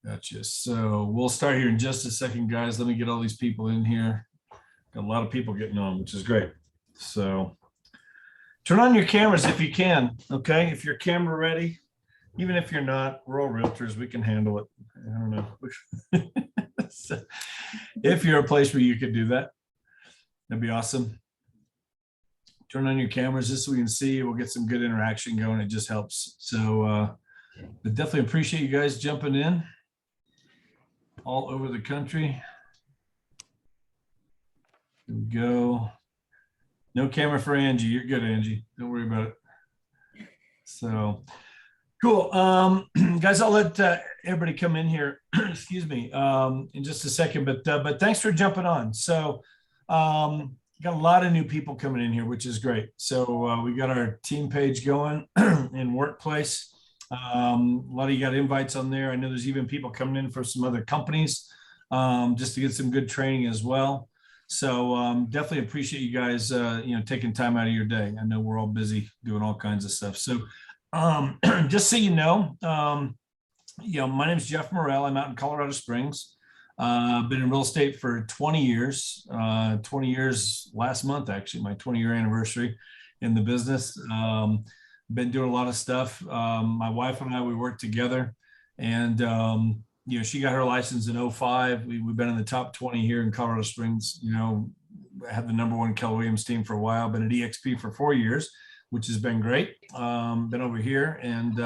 Gotcha. So we'll start here in just a second, guys. Let me get all these people in here. Got a lot of people getting on, which is great. So turn on your cameras if you can. Okay. If your camera ready, even if you're not, we're all realtors. We can handle it. I don't know. So if you're a place where you could do that, that'd be awesome. Turn on your cameras just so we can see. We'll get some good interaction going. It just helps. So but definitely appreciate you guys jumping in all over the country. Here we go. No camera for Angie. You're good, Angie. Don't worry about it. So cool. Guys, I'll let everybody come in here, excuse me, in just a second, but thanks for jumping on. So got a lot of new people coming in here, which is great. So we got our team page going in Workplace. A lot of you got invites on there. I know there's even people coming in for some other companies just to get some good training as well. So definitely appreciate you guys, taking time out of your day. I know we're all busy doing all kinds of stuff. So just so you know, my name is Jeff Morrell. I'm out in Colorado Springs. Been in real estate for 20 years, 20 years last month, actually, my 20-year anniversary in the business. Been doing a lot of stuff. My wife and I, we work together, and she got her license in 2005. We've been in the top 20 here in Colorado Springs. Had the #1 Keller Williams team for a while. Been at EXP for 4 years, which has been great. Been over here and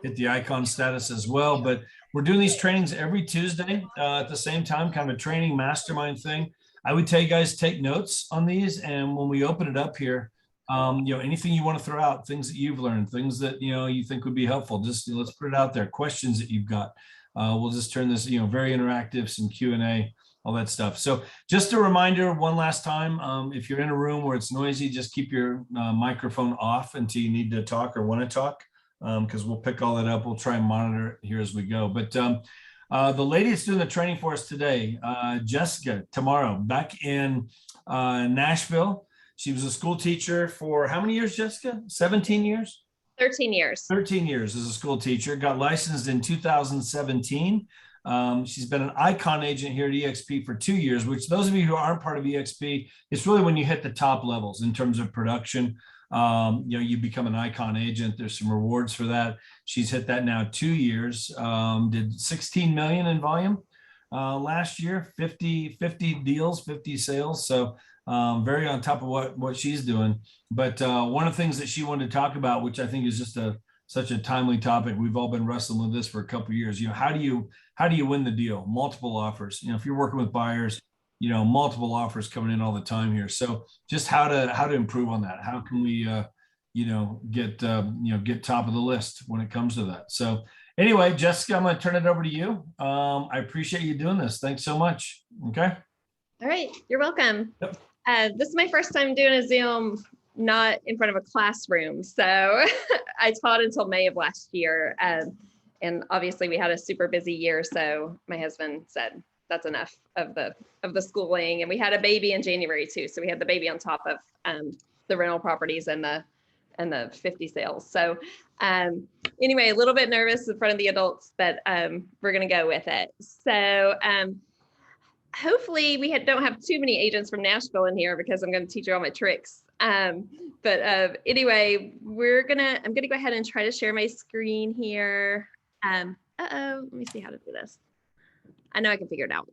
hit the ICON status as well. But we're doing these trainings every Tuesday at the same time, kind of a training mastermind thing. I would tell you guys, take notes on these. And when we open it up here, anything you want to throw out, things that you've learned, things that, you think would be helpful, just let's put it out there. Questions that you've got. We'll just turn this, very interactive, some Q&A, all that stuff. So just a reminder, one last time, if you're in a room where it's noisy, just keep your microphone off until you need to talk or want to talk, because we'll pick all that up. We'll try and monitor it here as we go. But the lady that's doing the training for us today, Jessica Tammaro, back in Nashville. She was a school teacher for how many years, Jessica? 17 years? 13 years. 13 years as a school teacher. Got licensed in 2017. She's been an ICON agent here at EXP for 2 years, which those of you who aren't part of EXP, it's really when you hit the top levels in terms of production. You become an ICON agent. There's some rewards for that. She's hit that now 2 years. Did 16 million in volume last year, 50 deals, 50 sales. So very on top of what she's doing. But one of the things that she wanted to talk about, which I think is just such a timely topic, we've all been wrestling with this for a couple of years. How do you win the deal? Multiple offers. If you're working with buyers, multiple offers coming in all the time here. So just how to improve on that. How can we get top of the list when it comes to that? So anyway, Jessica, I'm going to turn it over to you. I appreciate you doing this. Thanks so much. Okay. All right. You're welcome. Yep. This is my first time doing a Zoom, not in front of a classroom. So I taught until May of last year. And obviously we had a super busy year. So my husband said, that's enough of the schooling. And we had a baby in January too. So we had the baby on top of the rental properties and the 50 sales. So anyway, a little bit nervous in front of the adults, but we're going to go with it. So hopefully we don't have too many agents from Nashville in here because I'm going to teach you all my tricks. But anyway, I'm going to go ahead and try to share my screen here. Let me see how to do this. I know I can figure it out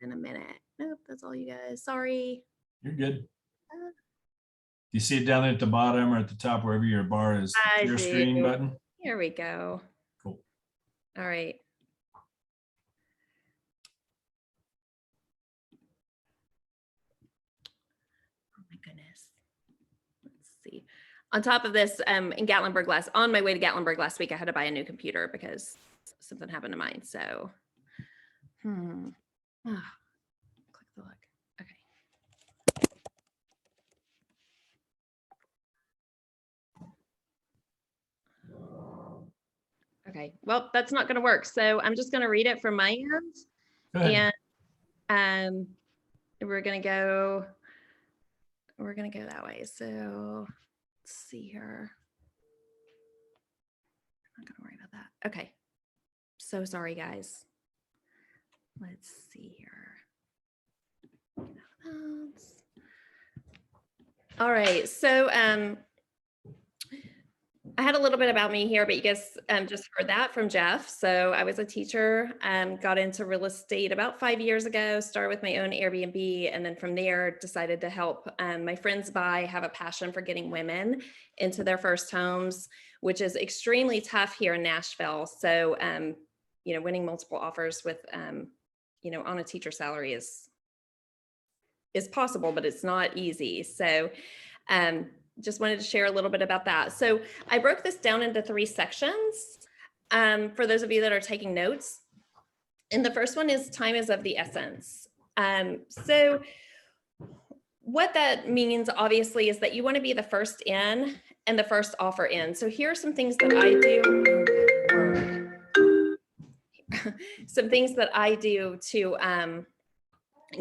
in a minute. Nope, that's all you guys. Sorry. You're good. You see it down there at the bottom or at the top, wherever your bar is, your screen button? Here we go. Cool. All right. On top of this, in Gatlinburg on my way to Gatlinburg last week, I had to buy a new computer because something happened to mine. So, click the look. Okay. Okay. Well, that's not going to work. So I'm just going to read it from my end, and we're going to go that way. So. Let's see here. I'm not going to worry about that. Okay. So sorry, guys. Let's see here. All right, so I had a little bit about me here, but you guys just heard that from Jeff. So I was a teacher, got into real estate about 5 years ago, started with my own Airbnb, and then from there decided to help my friends have a passion for getting women into their first homes, which is extremely tough here in Nashville. So, winning multiple offers with, on a teacher salary is possible, but it's not easy. So, just wanted to share a little bit about that. So I broke this down into 3 sections for those of you that are taking notes. And the first one is time is of the essence. So what that means, obviously, is that you want to be the first in and the first offer in. So here are some things that I do. Some things that I do to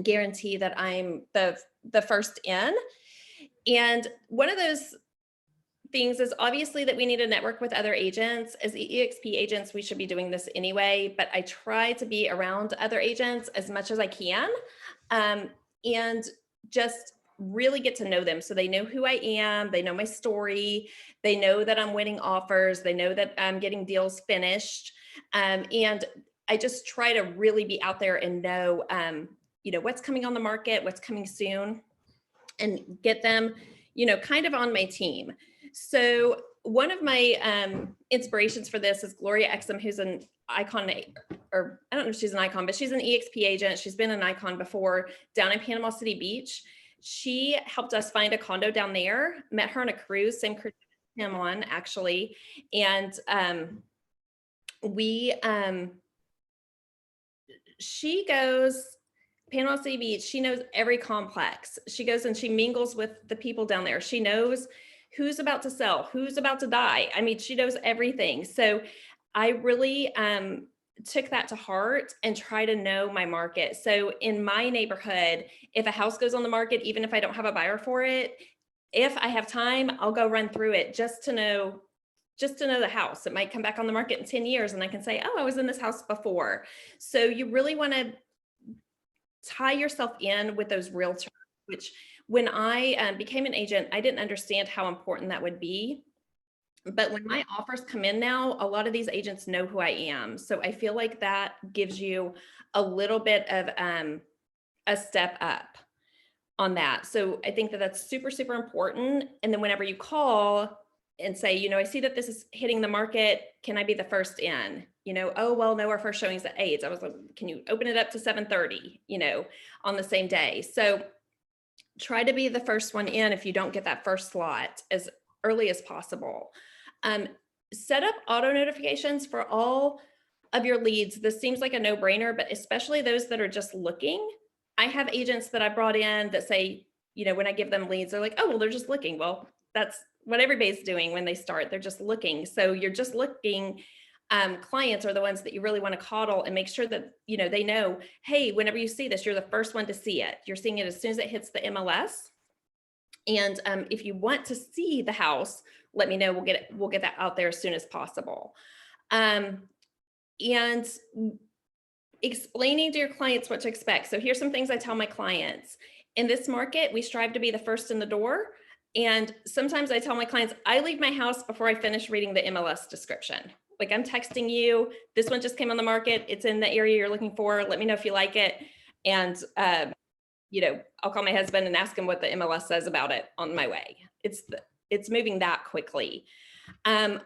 guarantee that I'm the first in. And one of those things is obviously that we need to network with other agents. As EXP agents, we should be doing this anyway, but I try to be around other agents as much as I can, and just really get to know them. So they know who I am, they know my story, they know that I'm winning offers, they know that I'm getting deals finished. And I just try to really be out there and know, what's coming on the market, what's coming soon, and get them, kind of on my team. So one of my inspirations for this is Gloria Exum, who's an ICON, or I don't know if she's an ICON, but she's an EXP agent. She's been an ICON before down in Panama City Beach. She helped us find a condo down there, met her on a cruise, same cruise him on actually. And she goes, Panama City Beach, she knows every complex. She goes and she mingles with the people down there. She knows who's about to sell, who's about to die. I mean, she knows everything. So I really took that to heart and try to know my market. So in my neighborhood, if a house goes on the market, even if I don't have a buyer for it, if I have time, I'll go run through it just to know the house. It might come back on the market in 10 years and I can say, oh, I was in this house before. So you really want to tie yourself in with those realtors, which when I became an agent, I didn't understand how important that would be. But when my offers come in now, a lot of these agents know who I am. So I feel like that gives you a little bit of a step up on that. So I think that that's super, super important. And then whenever you call and say, I see that this is hitting the market, can I be the first in? Oh, well, no, our first showing's at 8. I was like, can you open it up to 7:30, on the same day? So try to be the first one in if you don't get that first slot as early as possible. Set up auto notifications for all of your leads. This seems like a no-brainer, but especially those that are just looking. I have agents that I brought in that say, when I give them leads, they're like, oh, well, they're just looking. Well, that's what everybody's doing when they start. They're just looking. So you're just looking. Clients are the ones that you really want to coddle and make sure that, they know, hey, whenever you see this, you're the first one to see it. You're seeing it as soon as it hits the MLS. And if you want to see the house, let me know. We'll get that out there as soon as possible. And explaining to your clients what to expect. So here's some things I tell my clients. In this market, we strive to be the first in the door. And sometimes I tell my clients, I leave my house before I finish reading the MLS description. Like, I'm texting you, this one just came on the market. It's in the area you're looking for. Let me know if you like it. And, I'll call my husband and ask him what the MLS says about it on my way. It's moving that quickly. I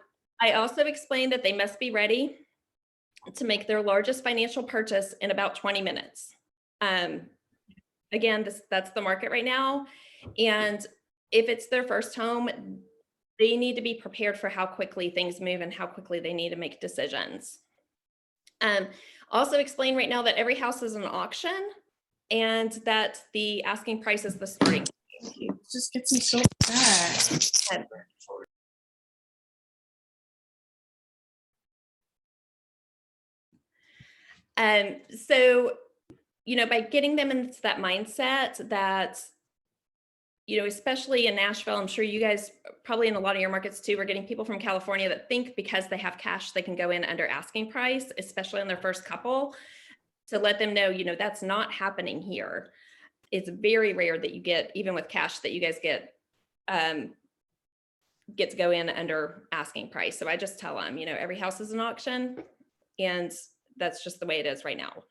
also explained that they must be ready to make their largest financial purchase in about 20 minutes. Again, that's the market right now. And if it's their first home, they need to be prepared for how quickly things move and how quickly they need to make decisions. Also explain right now that every house is an auction and that the asking price is the starting. It just gets me so sad. So, by getting them into that mindset that, especially in Nashville, I'm sure you guys probably in a lot of your markets too, we're getting people from California that think because they have cash, they can go in under asking price, especially on their first couple, to let them know, that's not happening here. It's very rare that you get, even with cash, that you guys get to go in under asking price. So I just tell them, every house is an auction, and that's just the way it is right now.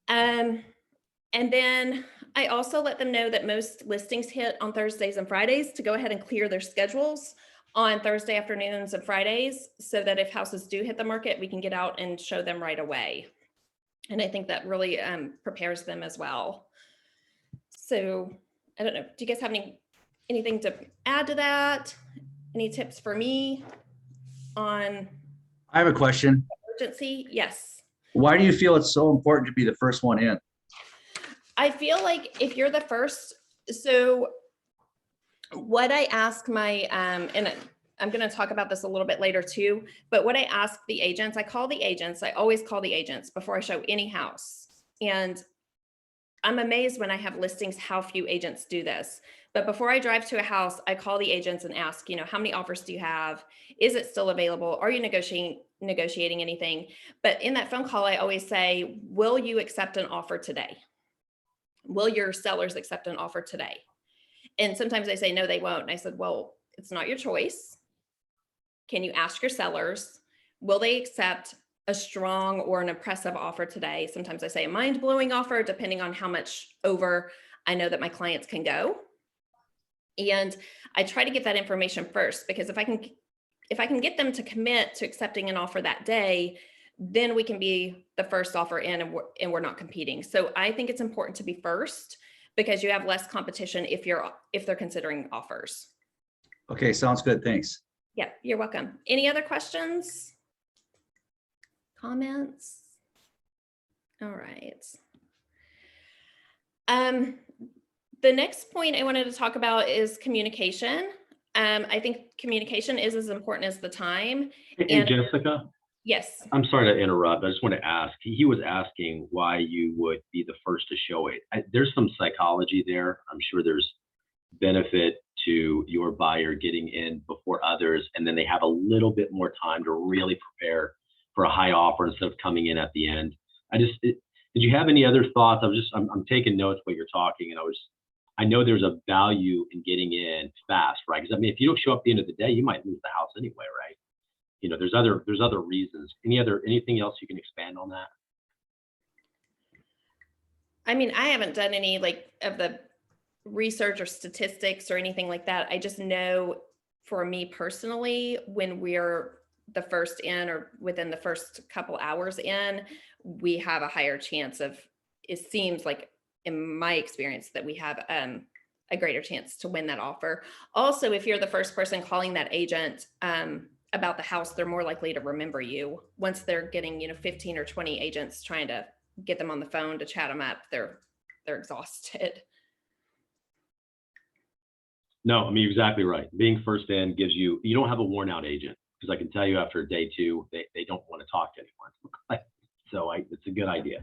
And then I also let them know that most listings hit on Thursdays and Fridays, to go ahead and clear their schedules on Thursday afternoons and Fridays, so that if houses do hit the market, we can get out and show them right away. And I think that really prepares them as well. So I don't know, do you guys have anything to add to that? Any tips for me on I have a question. urgency? Yes. Why do you feel it's so important to be the first one in? I feel like if you're the first, so what I ask my, and I'm going to talk about this a little bit later too, but what I ask the agents, I always call the agents before I show any house. And I'm amazed when I have listings, how few agents do this. But before I drive to a house, I call the agents and ask, how many offers do you have? Is it still available? Are you negotiating anything? But in that phone call, I always say, will you accept an offer today? Will your sellers accept an offer today? And sometimes they say, no, they won't. And I said, well, it's not your choice. Can you ask your sellers, will they accept a strong or an impressive offer today? Sometimes I say a mind-blowing offer, depending on how much over I know that my clients can go. And I try to get that information first, because if I can get them to commit to accepting an offer that day, then we can be the first offer in, and we're not competing. So I think it's important to be first, because you have less competition if they're considering offers. Okay, sounds good. Thanks. Yeah, you're welcome. Any other questions? Comments? All right. The next point I wanted to talk about is communication. I think communication is as important as the time. Hey, Jessica, Yes. I'm sorry to interrupt. I just want to ask. He was asking why you would be the first to show it. There's some psychology there. I'm sure there's benefit to your buyer getting in before others, and then they have a little bit more time to really prepare for a high offer instead of coming in at the end. Did you have any other thoughts? I'm taking notes while you're talking, and I know there's a value in getting in fast, right? Because if you don't show up at the end of the day, you might lose the house anyway, right? There's other reasons. Anything else you can expand on that? I mean, I haven't done any of the research or statistics or anything like that. I just know for me personally, when we're the first in or within the first couple hours in, we have a higher chance of, it seems like in my experience, that we have a greater chance to win that offer. Also, if you're the first person calling that agent about the house, they're more likely to remember you. Once they're getting 15 or 20 agents trying to get them on the phone to chat them up, they're exhausted. No, you're exactly right. Being first in gives you don't have a worn out agent, because I can tell you after day two, they don't want to talk to anyone. So it's a good idea.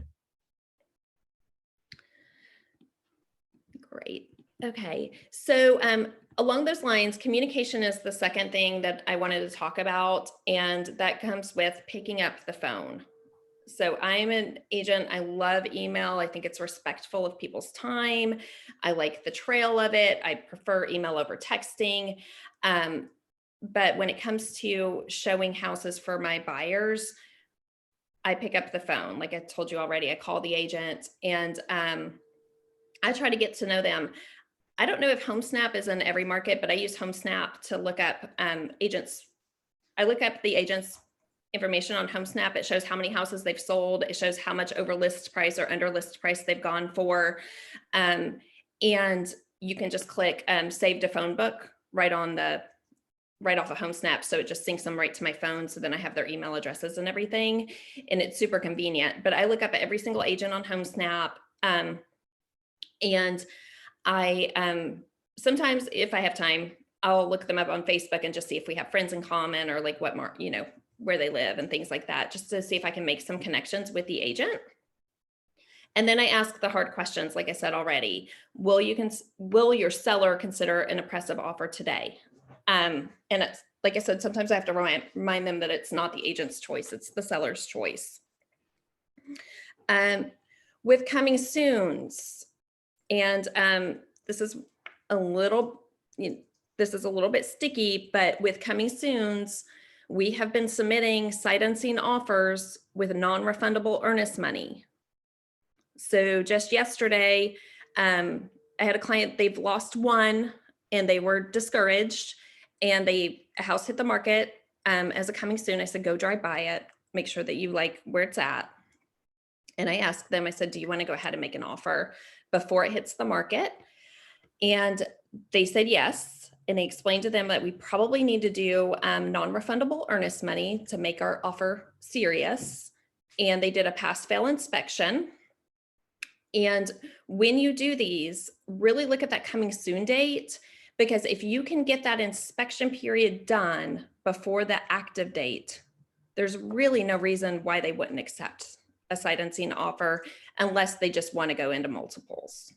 Great. Okay. So along those lines, communication is the second thing that I wanted to talk about, and that comes with picking up the phone. So I'm an agent. I love email. I think it's respectful of people's time. I like the trail of it. I prefer email over texting. But when it comes to showing houses for my buyers, I pick up the phone. Like I told you already, I call the agent, and I try to get to know them. I don't know if HomeSnap is in every market, but I use HomeSnap to look up agents. I look up the agents' information on HomeSnap. It shows how many houses they've sold. It shows how much over list price or under list price they've gone for. And you can just click save to phone book right off of HomeSnap. So it just syncs them right to my phone. So then I have their email addresses and everything, and it's super convenient. But I look up every single agent on HomeSnap. And I sometimes, if I have time, I'll look them up on Facebook and just see if we have friends in common, or like what more, where they live and things like that, just to see if I can make some connections with the agent. And then I ask the hard questions, like I said already. Will your seller consider an oppressive offer today? And it's, like I said, sometimes I have to remind them that it's not the agent's choice, it's the seller's choice. With coming soons, and this is a little bit sticky, but with coming soons, we have been submitting sight unseen offers with non-refundable earnest money. So just yesterday, I had a client, they've lost one and they were discouraged, and a house hit the market as a coming soon. I said, go drive by it, make sure that you like where it's at. And I asked them, I said, do you want to go ahead and make an offer before it hits the market? And they said yes. And I explained to them that we probably need to do non-refundable earnest money to make our offer serious. And they did a pass-fail inspection. And when you do these, really look at that coming soon date, because if you can get that inspection period done before the active date, there's really no reason why they wouldn't accept a sight unseen offer unless they just want to go into multiples.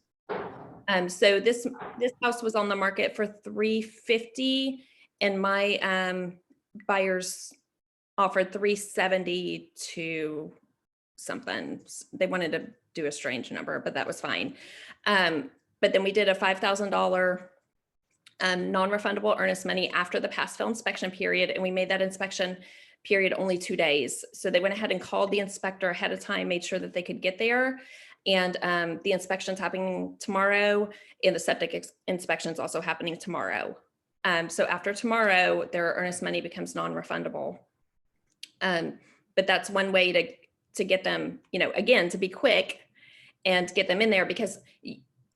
So this house was on the market for $350, and my buyers offered $370 to something. They wanted to do a strange number, but that was fine. But then we did a $5,000 non-refundable earnest money after the pass-fail inspection period, and we made that inspection period only 2 days. So they went ahead and called the inspector ahead of time, made sure that they could get there. And the inspection's happening tomorrow, and the septic inspection's also happening tomorrow. So after tomorrow, their earnest money becomes non-refundable. But that's one way to get them, again, to be quick and get them in there, because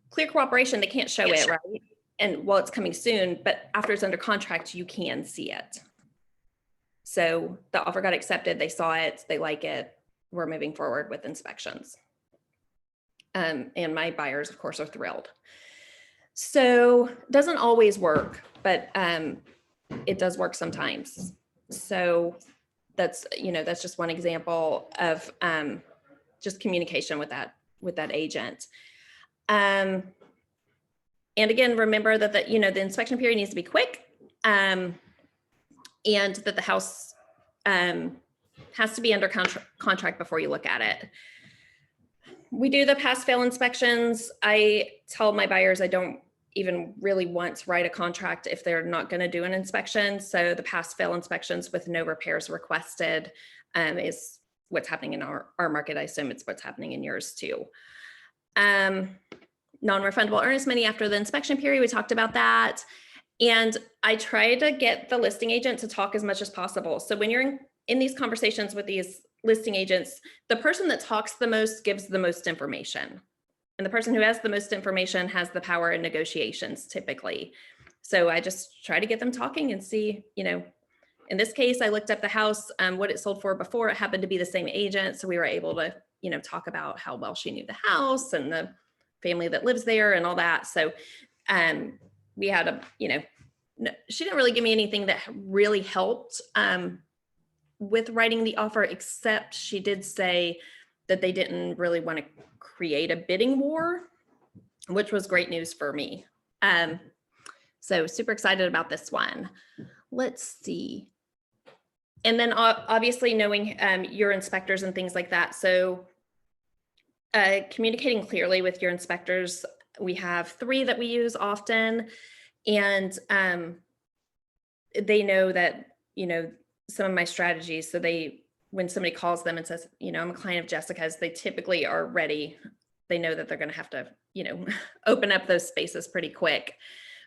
clear cooperation, they can't show it, right? And well, it's coming soon, but after it's under contract, you can see it. So the offer got accepted, they saw it, they like it, we're moving forward with inspections. And my buyers, of course, are thrilled. So it doesn't always work, but it does work sometimes. So that's just one example of just communication with that agent. And again, remember that the inspection period needs to be quick, and that the house has to be under contract before you look at it. We do the pass-fail inspections. I tell my buyers I don't even really want to write a contract if they're not going to do an inspection. So the pass-fail inspections with no repairs requested is what's happening in our market. I assume it's what's happening in yours too. Non-refundable earnest money after the inspection period, we talked about that. And I try to get the listing agent to talk as much as possible. So when you're in these conversations with these listing agents, the person that talks the most gives the most information. And the person who has the most information has the power in negotiations typically. So I just try to get them talking and see, in this case, I looked up the house, what it sold for before. It happened to be the same agent. So we were able to, talk about how well she knew the house and the family that lives there and all that. So we had she didn't really give me anything that really helped with writing the offer, except she did say that they didn't really want to create a bidding war, which was great news for me. So super excited about this one. Let's see. And then obviously knowing your inspectors and things like that. So communicating clearly with your inspectors. We have 3 that we use often, and they know that, some of my strategies. So when somebody calls them and says, I'm a client of Jessica's, they typically are ready. They know that they're going to have to, open up those spaces pretty quick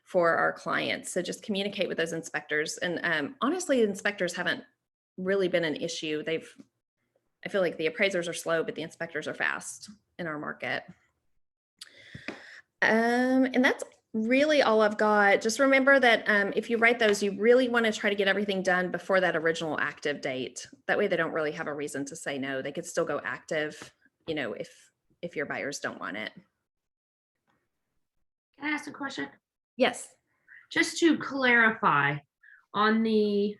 for our clients. So just communicate with those inspectors. And honestly, inspectors haven't really been an issue. I feel like the appraisers are slow, but the inspectors are fast in our market. And that's really all I've got. Just remember that if you write those, you really want to try to get everything done before that original active date. That way they don't really have a reason to say no. They could still go active, if your buyers don't want it. Can I ask a question? Yes. Just to clarify on the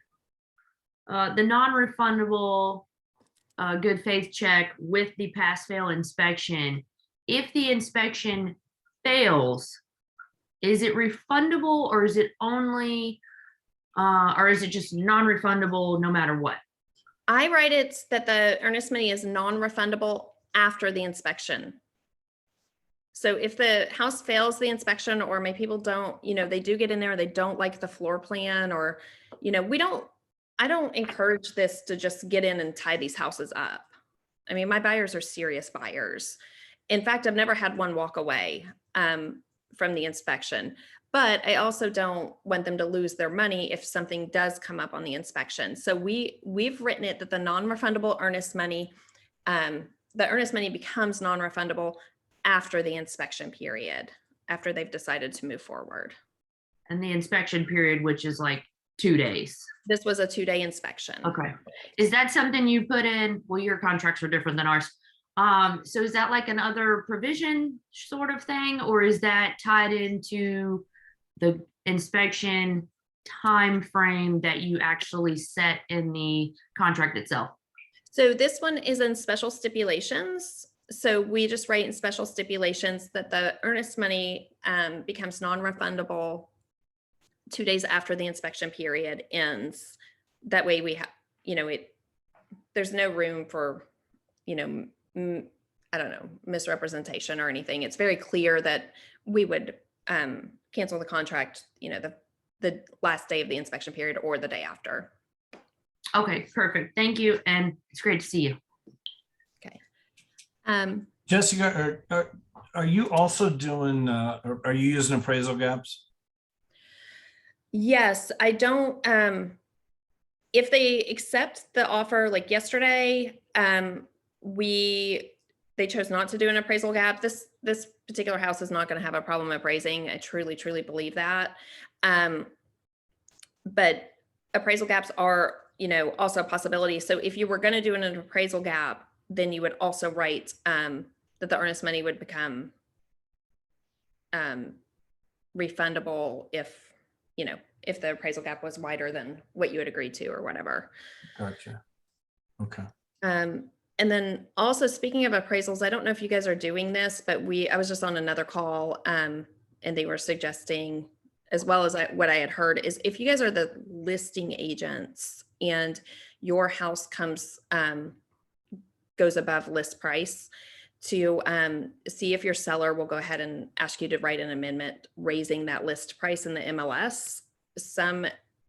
non-refundable good faith check with the pass fail inspection. If the inspection fails, is it refundable or is it only, or is it just non-refundable no matter what? I write it that the earnest money is non-refundable after the inspection. So if the house fails the inspection, or my people don't, they do get in there, they don't like the floor plan, or, I don't encourage this to just get in and tie these houses up. I mean, my buyers are serious buyers. In fact, I've never had one walk away from the inspection, but I also don't want them to lose their money if something does come up on the inspection. So we've written it that the non-refundable earnest money, the earnest money becomes non-refundable after the inspection period, after they've decided to move forward. And the inspection period, which is like 2 days. This was a 2-day inspection. Okay. Is that something you put in? Well, your contracts are different than ours. So is that like another provision sort of thing, or is that tied into the inspection time frame that you actually set in the contract itself? So this one is in special stipulations. So we just write in special stipulations that the earnest money becomes non-refundable 2 days after the inspection period ends. That way we have, there's no room for, I don't know, misrepresentation or anything. It's very clear that we would cancel the contract, the last day of the inspection period or the day after. Okay, perfect. Thank you. And it's great to see you. Okay. Jessica, are you also doing, are you using appraisal gaps? Yes, I don't, if they accept the offer like yesterday, they chose not to do an appraisal gap. This particular house is not going to have a problem appraising. I truly, truly believe that. But appraisal gaps are, also a possibility. So if you were going to do an appraisal gap, then you would also write that the earnest money would become refundable if the appraisal gap was wider than what you had agreed to or whatever. Gotcha. Okay. And then also, speaking of appraisals, I don't know if you guys are doing this, but I was just on another call and they were suggesting, as well as what I had heard, is if you guys are the listing agents and your house goes above list price, to see if your seller will go ahead and ask you to write an amendment raising that list price in the MLS.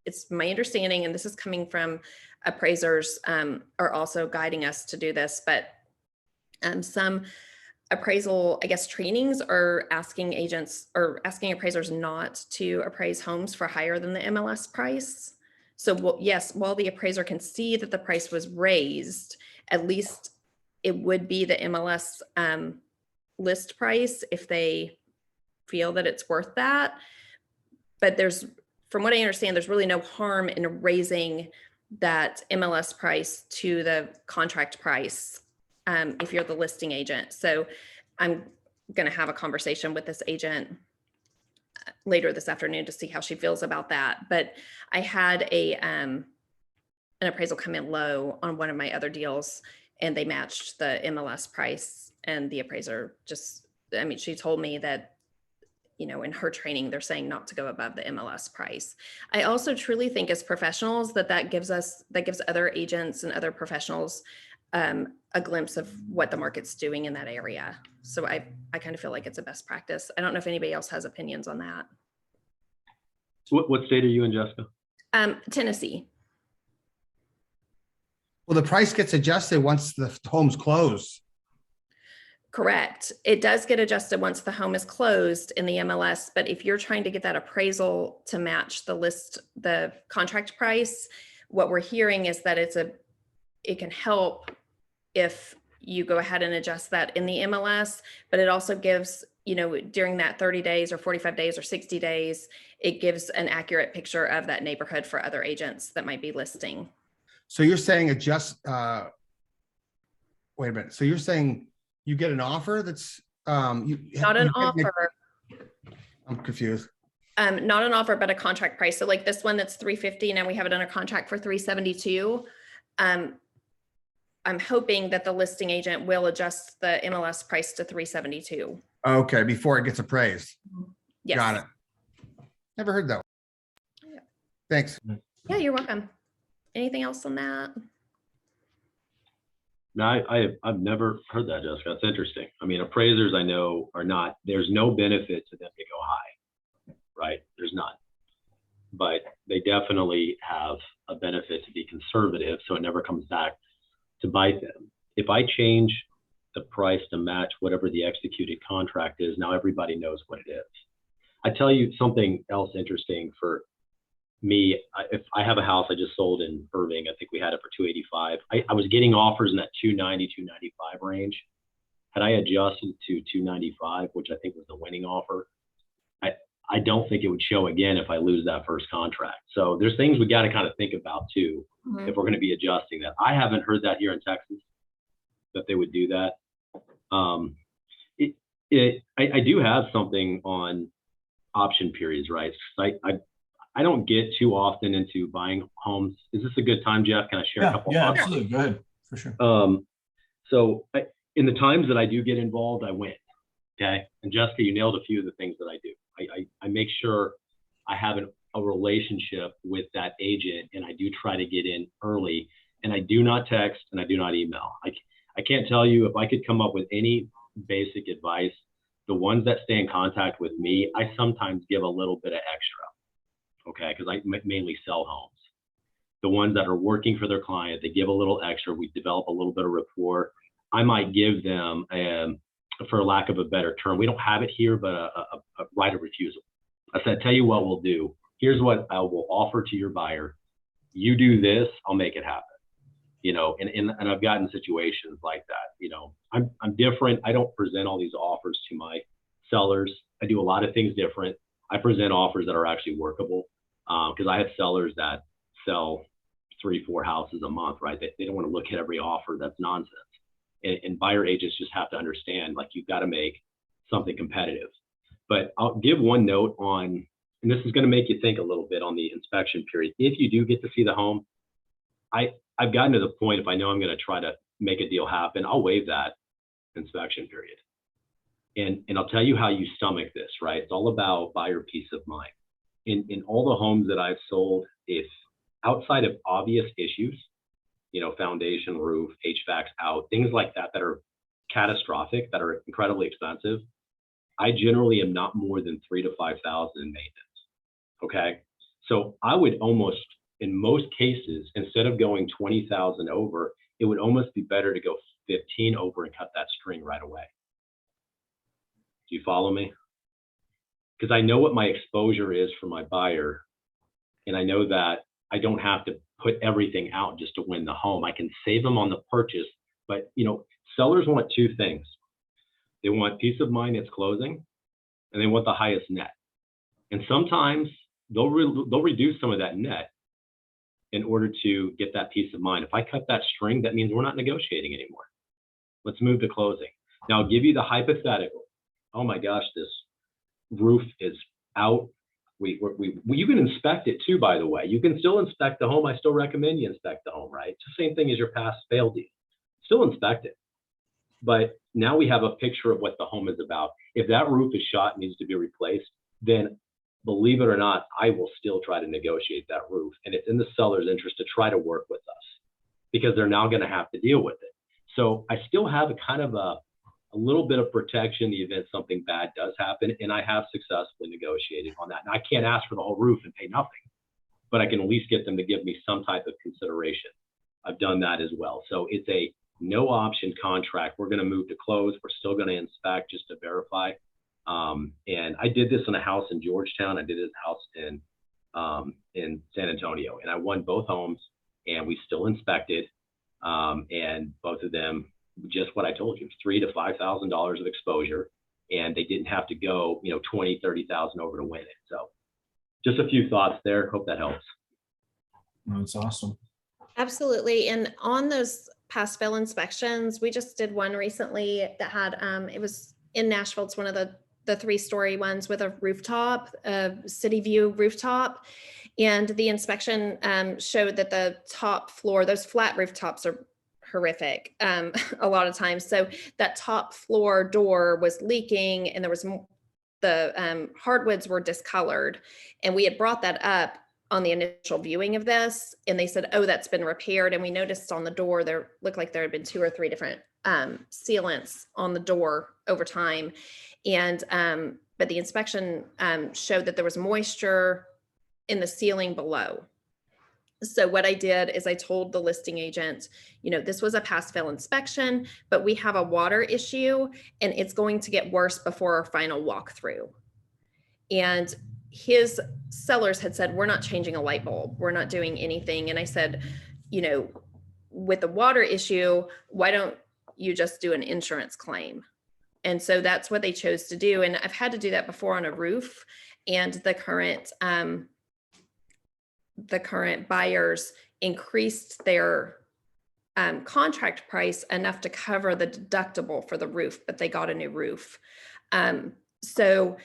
It's my understanding, and this is coming from appraisers are also guiding us to do this, but some appraisal, I guess, trainings are asking agents or asking appraisers not to appraise homes for higher than the MLS price. So yes, while the appraiser can see that the price was raised, at least it would be the MLS list price if they feel that it's worth that. But from what I understand, there's really no harm in raising that MLS price to the contract price if you're the listing agent. So I'm going to have a conversation with this agent later this afternoon to see how she feels about that. But I had an appraisal come in low on one of my other deals, and they matched the MLS price, and the appraiser she told me that, in her training, they're saying not to go above the MLS price. I also truly think as professionals that gives other agents and other professionals a glimpse of what the market's doing in that area. So I kind of feel like it's a best practice. I don't know if anybody else has opinions on that. What state are you in, Jessica? Tennessee. Well, the price gets adjusted once the home's closed. Correct. It does get adjusted once the home is closed in the MLS, but if you're trying to get that appraisal to match the contract price, what we're hearing is that it can help if you go ahead and adjust that in the MLS, but it also gives, during that 30 days or 45 days or 60 days, it gives an accurate picture of that neighborhood for other agents that might be listing. So you're saying adjust, wait a minute. So you're saying you get an offer that's, not an offer. I'm confused. Not an offer, but a contract price. So like this one that's $350, now we have it under contract for $372. I'm hoping that the listing agent will adjust the MLS price to 372. Okay, before it gets appraised. Yes. Got it. Never heard that. Yeah. Thanks. Yeah, you're welcome. Anything else on that? No, I've never heard that, Jessica. That's interesting. I mean, appraisers I know are not, there's no benefit to them to go high, right? There's none. But they definitely have a benefit to be conservative, so it never comes back to bite them. If I change the price to match whatever the executed contract is, now everybody knows what it is. I tell you something else interesting for me. If I have a house I just sold in Irving, I think we had it for 285. I was getting offers in that 290, 295 range. Had I adjusted to 295, which I think was the winning offer, I don't think it would show again if I lose that first contract. So there's things we got to kind of think about too, if we're going to be adjusting that. I haven't heard that here in Texas, that they would do that. I do have something on option periods, right? I don't get too often into buying homes. Is this a good time, Jeff? Can I share a couple Yeah, thoughts? absolutely. Go ahead, for sure. So in the times that I do get involved, I win. Okay. And Jessica, you nailed a few of the things that I do. I make sure I have a relationship with that agent, and I do try to get in early, and I do not text and I do not email. I can't tell you if I could come up with any basic advice. The ones that stay in contact with me, I sometimes give a little bit of extra. Okay. Cause I mainly sell homes. The ones that are working for their client, they give a little extra. We develop a little bit of rapport. I might give them, for lack of a better term, we don't have it here, but a right of refusal. I said, tell you what we'll do. Here's what I will offer to your buyer. You do this, I'll make it happen. You know, and I've gotten situations like that. You know, I'm different. I don't present all these offers to my sellers. I do a lot of things different. I present offers that are actually workable, because I have sellers that sell 3-4 houses a month, right? They don't want to look at every offer. That's nonsense. And buyer agents just have to understand, like, you've got to make something competitive. But I'll give one note on, and this is going to make you think a little bit on the inspection period. If you do get to see the home, I've gotten to the point, if I know I'm going to try to make a deal happen, I'll waive that inspection period. And I'll tell you how you stomach this, right? It's all about buyer peace of mind. In all the homes that I've sold, if outside of obvious issues, you know, foundation, roof, HVAC's out, things like that, that are catastrophic, that are incredibly expensive, I generally am not more than $3,000 to $5,000 in maintenance. Okay. So I would almost, in most cases, instead of going 20,000 over, it would almost be better to go 15 over and cut that string right away. Do you follow me? Because I know what my exposure is for my buyer. And I know that I don't have to put everything out just to win the home. I can save them on the purchase, but you know, sellers want two things. They want peace of mind at closing, and they want the highest net. And sometimes they'll reduce some of that net in order to get that peace of mind. If I cut that string, that means we're not negotiating anymore. Let's move to closing. Now I'll give you the hypothetical. Oh my gosh, this roof is out. You can inspect it too, by the way. You can still inspect the home. I still recommend you inspect the home, right? It's the same thing as your pass fail deed. Still inspect it. But now we have a picture of what the home is about. If that roof is shot and needs to be replaced, then believe it or not, I will still try to negotiate that roof. And it's in the seller's interest to try to work with us, because they're now going to have to deal with it. So I still have a kind of a little bit of protection in the event something bad does happen, and I have successfully negotiated on that. Now, I can't ask for the whole roof and pay nothing, but I can at least get them to give me some type of consideration. I've done that as well. So it's a no option contract. We're going to move to close. We're still going to inspect just to verify. And I did this in a house in Georgetown. I did this house in San Antonio, and I won both homes, and we still inspected. And both of them, just what I told you, $3,000 to $5,000 of exposure, and they didn't have to go, you know, 20, 30,000 over to win it. So just a few thoughts there. Hope that helps. That's awesome. Absolutely. And on those pass fail inspections, we just did one recently that had, it was in Nashville. It's one of the 3-story ones with a rooftop, a city view rooftop. And the inspection showed that the top floor, those flat rooftops are horrific a lot of times. So that top floor door was leaking, and there was the hardwoods were discolored, and we had brought that up on the initial viewing of this, and they said, oh, that's been repaired. And we noticed on the door there looked like there had been 2 or 3 different sealants on the door over time. And but the inspection showed that there was moisture in the ceiling below. So what I did is I told the listing agent, you know, this was a pass fail inspection, but we have a water issue and it's going to get worse before our final walkthrough. And his sellers had said, we're not changing a light bulb, we're not doing anything. And I said, you know, with the water issue, why don't you just do an insurance claim? And so that's what they chose to do. And I've had to do that before on a roof, and the current buyers increased their contract price enough to cover the deductible for the roof, but they got a new roof. So,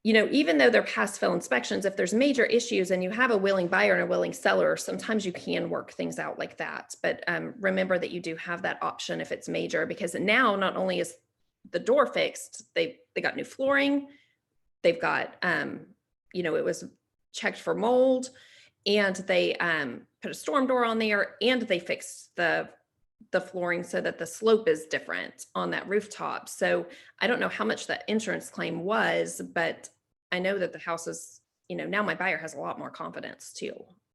you know, even though they're pass fail inspections, if there's major issues and you have a willing buyer and a willing seller, sometimes you can work things out like that. But remember that you do have that option if it's major, because now not only is the door fixed, they got new flooring, they've got, you know, it was checked for mold, and they put a storm door on there, and they fixed the flooring so that the slope is different on that rooftop. So I don't know how much that insurance claim was, but I know that the house is, you know, now my buyer has a lot more confidence too.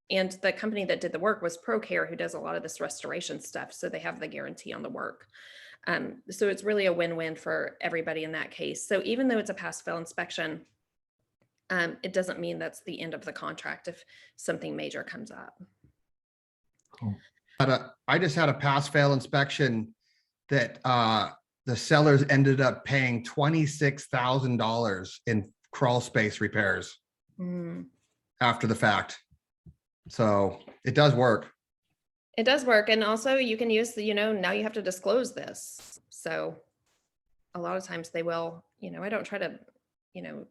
And the company that did the work was ProCare, who does a lot of this restoration stuff. So they have the guarantee on the work. So it's really a win-win for everybody in that case. So even though it's a pass fail inspection, it doesn't mean that's the end of the contract if something major comes up. Cool. I just had a pass fail inspection that the sellers ended up paying $26,000 in crawl space repairs after the fact. So it does work. It does work. And also you can use the, you know, now you have to disclose this. So a lot of times they will, you know, I don't try to, you know,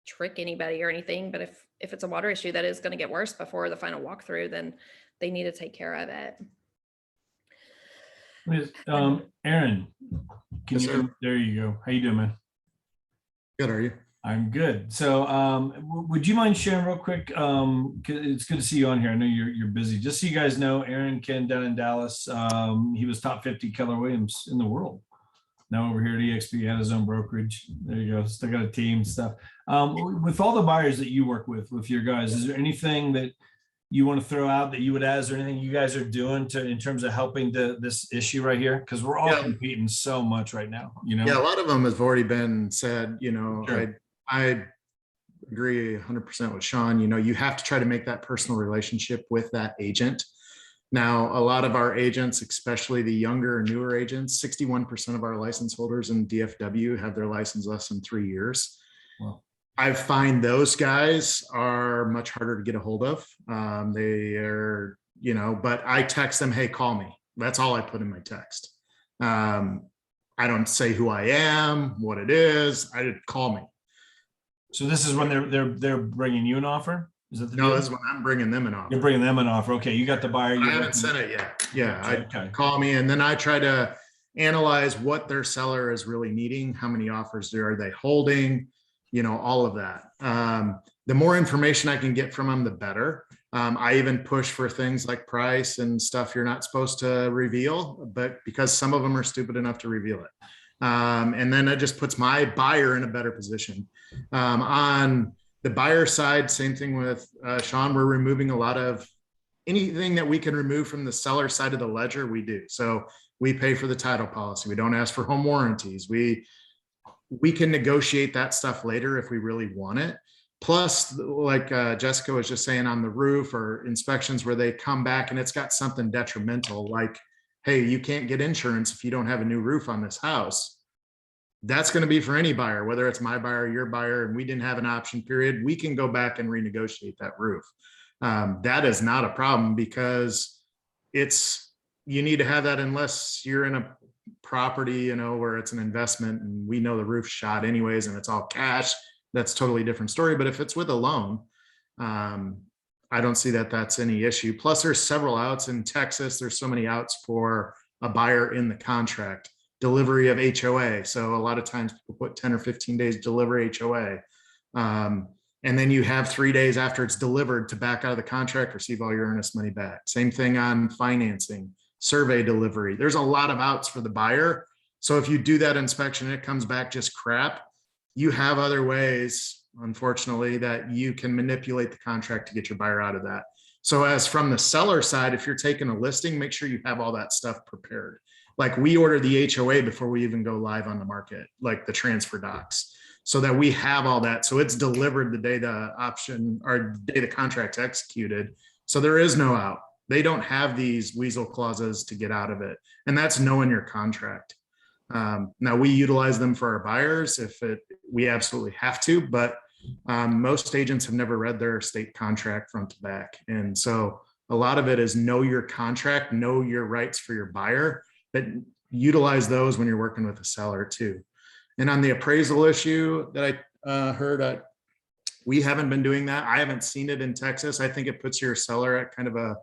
trick anybody or anything, but if it's a water issue that is going to get worse before the final walkthrough, then they need to take care of it. Aaron, Yes, sir. there you go. How you doing, man? Good, are you? I'm good. So would you mind sharing real quick? 'Cause it's good to see you on here. I know you're busy. Just so you guys know, Aaron Ken down in Dallas, he was top 50 Keller Williams in the world. Now over here at EXP, had his own brokerage. There you go. Still got a team and stuff. With all the buyers that you work with your guys, is there anything that you want to throw out that you would add? Is there anything you guys are doing in terms of helping this issue right here? Because we're all competing so much right now, you know? Yeah, a lot of them have already been said, you know. Sure. I agree 100% with Sean. You know, you have to try to make that personal relationship with that agent. Now, a lot of our agents, especially the younger and newer agents, 61% of our license holders in DFW have their license less than 3 years. Wow. I find those guys are much harder to get a hold of. They are, you know, but I text them, hey, call me. That's all I put in my text. I don't say who I am, what it is. I did call me. So this is when they're bringing you an offer? Is that the No, deal? this is when I'm bringing them an offer. You're bringing them an offer. Okay, you got the buyer. I haven't sent it yet. Yeah, Okay. call me, and then I try to analyze what their seller is really needing, how many offers are they holding, you know, all of that. The more information I can get from them, the better. I even push for things like price and stuff you're not supposed to reveal, but because some of them are stupid enough to reveal it. And then it just puts my buyer in a better position. On the buyer side, same thing with Sean, we're removing a lot of anything that we can remove from the seller side of the ledger, we do. So we pay for the title policy. We don't ask for home warranties. We can negotiate that stuff later if we really want it. Plus, like Jessica was just saying on the roof or inspections where they come back and it's got something detrimental, like, hey, you can't get insurance if you don't have a new roof on this house. That's going to be for any buyer, whether it's my buyer, your buyer, and we didn't have an option period, we can go back and renegotiate that roof. That is not a problem because you need to have that unless you're in a property, you know, where it's an investment and we know the roof's shot anyways and it's all cash. That's totally different story. But if it's with a loan, I don't see that that's any issue. Plus, there's several outs in Texas. There's so many outs for a buyer in the contract. Delivery of HOA. So a lot of times people put 10 or 15 days delivery HOA. And then you have 3 days after it's delivered to back out of the contract, receive all your earnest money back. Same thing on financing, survey delivery. There's a lot of outs for the buyer. So if you do that inspection and it comes back just crap, you have other ways, unfortunately, that you can manipulate the contract to get your buyer out of that. So as from the seller side, if you're taking a listing, make sure you have all that stuff prepared. Like we order the HOA before we even go live on the market, like the transfer docs, so that we have all that. So it's delivered the day the option or the day the contract's executed. So there is no out. They don't have these weasel clauses to get out of it. And that's knowing your contract. Now we utilize them for our buyers if we absolutely have to, but most agents have never read their state contract front to back. And so a lot of it is know your contract, know your rights for your buyer, but utilize those when you're working with a seller too. And on the appraisal issue that I heard, we haven't been doing that. I haven't seen it in Texas. I think it puts your seller at kind of a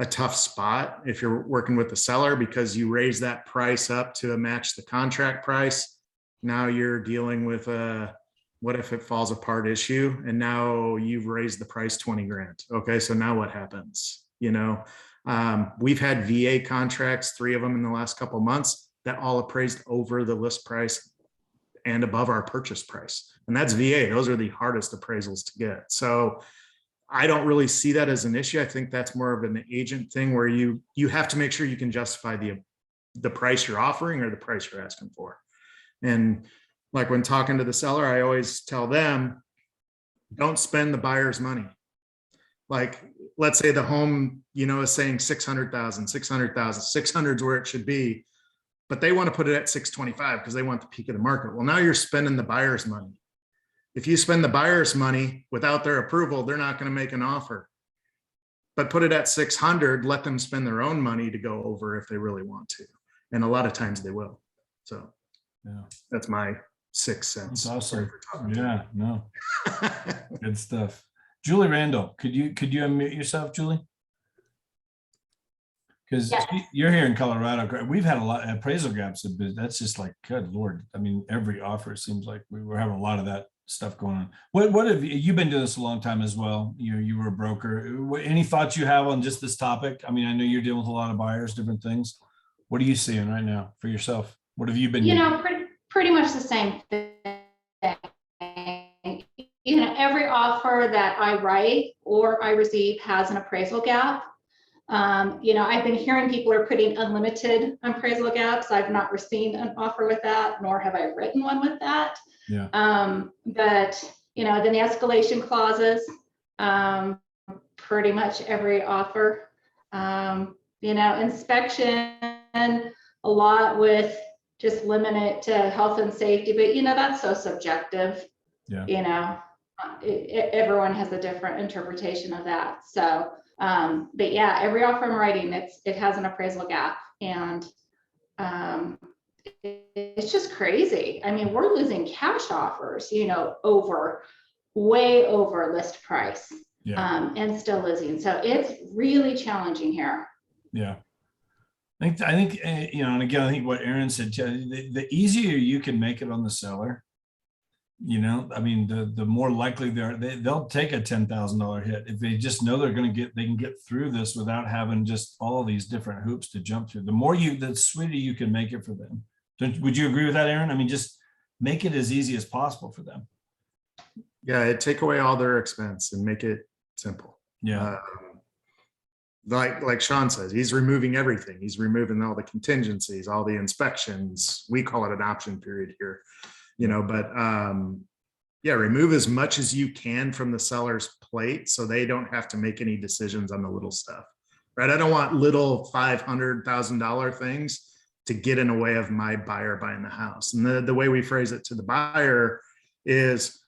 tough spot if you're working with the seller, because you raise that price up to match the contract price. Now you're dealing with a what if it falls apart issue, and now you've raised the price 20 grand. Okay, so now what happens? You know, we've had VA contracts, 3 of them in the last couple of months, that all appraised over the list price and above our purchase price. And that's VA. Those are the hardest appraisals to get. So I don't really see that as an issue. I think that's more of an agent thing where you have to make sure you can justify the price you're offering or the price you're asking for. And like when talking to the seller, I always tell them, don't spend the buyer's money. Like, let's say the home, is saying 600,000, 600 is where it should be, but they want to put it at 625 because they want the peak of the market. Well, now you're spending the buyer's money. If you spend the buyer's money without their approval, they're not going to make an offer. But put it at 600, let them spend their own money to go over if they really want to. And a lot of times they will. So Yeah, that's my 6 cents. that's awesome. Yeah, no, good stuff. Julie Randall, could you unmute yourself, Julie? Because Yes. you're here in Colorado. We've had a lot of appraisal gaps. That's just like, good Lord. I mean, every offer seems like we were having a lot of that stuff going on. What have you've been doing this a long time as well? You were a broker. Any thoughts you have on just this topic? I mean, I know you're dealing with a lot of buyers, different things. What are you seeing right now for yourself? What have you been doing? Pretty much the same thing. Every offer that I write or I receive has an appraisal gap. I've been hearing people are putting unlimited appraisal gaps. I've not received an offer with that, nor have I written one with that. Yeah. But then the escalation clauses, pretty much every offer, inspection, a lot with just limit it to health and safety, but that's so subjective. Yeah. Everyone has a different interpretation of that. So, but yeah, every offer I'm writing, it has an appraisal gap, and it's just crazy. I mean, we're losing cash offers, way over list price, and still losing. So it's really challenging here. Yeah. I think, and again, I think what Aaron said, the easier you can make it on the seller, I mean, the more likely they'll take a $10,000 hit if they just know they can get through this without having just all these different hoops to jump through. The sweeter you can make it for them. Would you agree with that, Aaron? I mean, just make it as easy as possible for them. Yeah, take away all their expense and make it simple. Yeah. Like Sean says, he's removing everything. He's removing all the contingencies, all the inspections. We call it an option period here, but remove as much as you can from the seller's plate so they don't have to make any decisions on the little stuff, right? I don't want little $500,000 things to get in the way of my buyer buying the house. And the way we phrase it to the buyer is,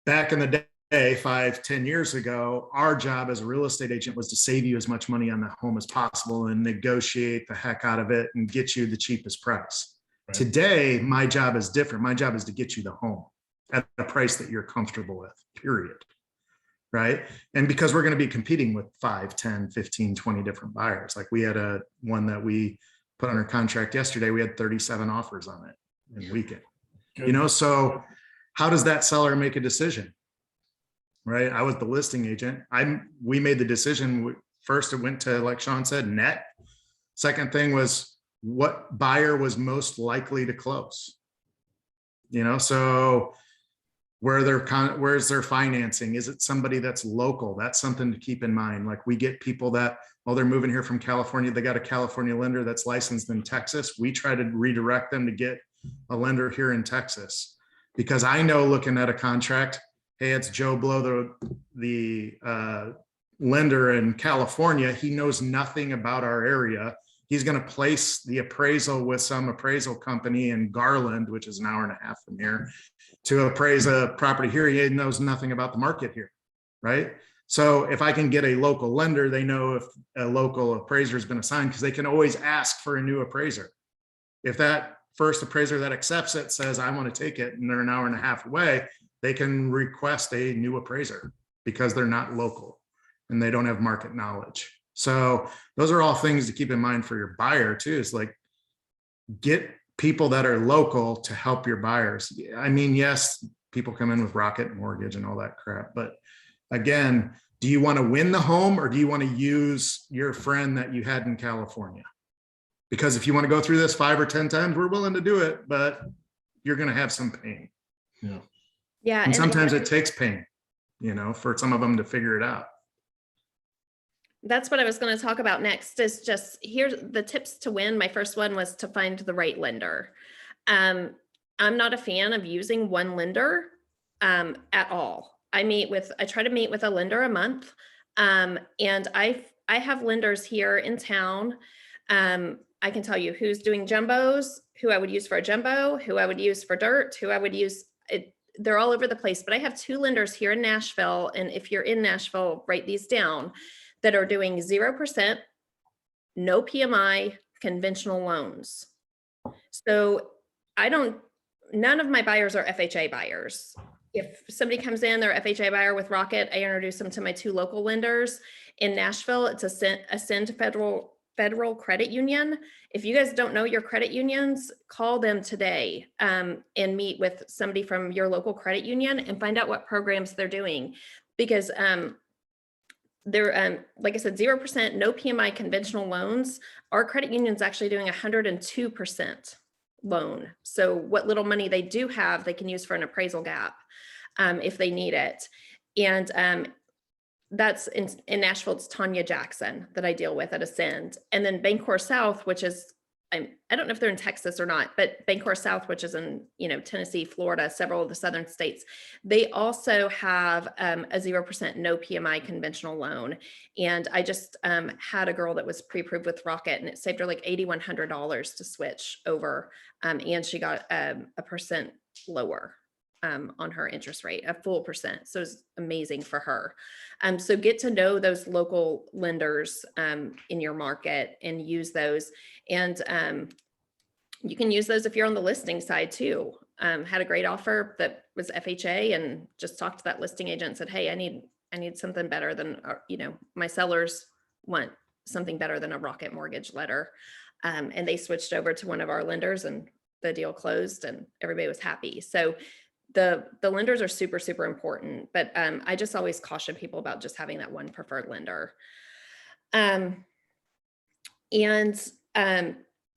back in the day, 5-10 years ago, our job as a real estate agent was to save you as much money on the home as possible and negotiate the heck out of it and get you the cheapest price. Right. Today, my job is different. My job is to get you the home at a price that you're comfortable with, period. right? And because we're going to be competing with 5, 10, 15, 20 different buyers. Like we had one that we put under contract yesterday. We had 37 offers on it in a weekend. You know, so how does that seller make a decision? Right? I was the listing agent. We made the decision. First, it went to, like Sean said, net. Second thing was what buyer was most likely to close. You know, so where's their financing? Is it somebody that's local? That's something to keep in mind. Like we get people that, oh, they're moving here from California. They got a California lender that's licensed in Texas. We try to redirect them to get a lender here in Texas, because I know looking at a contract, hey, it's Joe Blow, the lender in California. He knows nothing about our area. He's going to place the appraisal with some appraisal company in Garland, which is an hour and a half from here, to appraise a property here. He knows nothing about the market here, right? So if I can get a local lender, they know if a local appraiser has been assigned, because they can always ask for a new appraiser. If that first appraiser that accepts it says, I want to take it, and they're an hour and a half away, they can request a new appraiser because they're not local and they don't have market knowledge. So those are all things to keep in mind for your buyer too, is like, get people that are local to help your buyers. I mean, yes, people come in with Rocket Mortgage and all that crap, but again, do you want to win the home, or do you want to use your friend that you had in California? Because if you want to go through this 5 or 10 times, we're willing to do it, but you're going to have some pain. Yeah. Yeah. And sometimes it takes pain, you know, for some of them to figure it out. That's what I was going to talk about next, is just here's the tips to win. My first one was to find the right lender. I'm not a fan of using one lender at all. I try to meet with a lender a month. And I have lenders here in town. I can tell you who's doing jumbos, who I would use for a jumbo, who I would use for dirt, who I would use. They're all over the place, but I have 2 lenders here in Nashville. And if you're in Nashville, write these down, that are doing 0%, no PMI, conventional loans. So none of my buyers are FHA buyers. If somebody comes in, they're FHA buyer with Rocket, I introduce them to my 2 local lenders. In Nashville, it's Ascend Federal Credit Union. If you guys don't know your credit unions, call them today and meet with somebody from your local credit union and find out what programs they're doing. Because they're, like I said, 0%, no PMI conventional loans. Our credit union's actually doing 102% loan. So what little money they do have, they can use for an appraisal gap if they need it. And that's in Nashville, it's Tanya Jackson that I deal with at Ascend. And then Bancorp South, which is, I don't know if they're in Texas or not, but Bancorp South, which is in, Tennessee, Florida, several of the southern states, they also have a 0% no PMI conventional loan. And I just had a girl that was pre-approved with Rocket, and it saved her like $8,100 to switch over. And she got a percent lower on her interest rate, a full percent. So it's amazing for her. So get to know those local lenders in your market and use those. And you can use those if you're on the listing side too. Had a great offer that was FHA, and just talked to that listing agent and said, hey, I need something better than, my sellers want something better than a Rocket mortgage letter. And they switched over to one of our lenders, and the deal closed and everybody was happy. So the lenders are super, super important, but I just always caution people about just having that one preferred lender.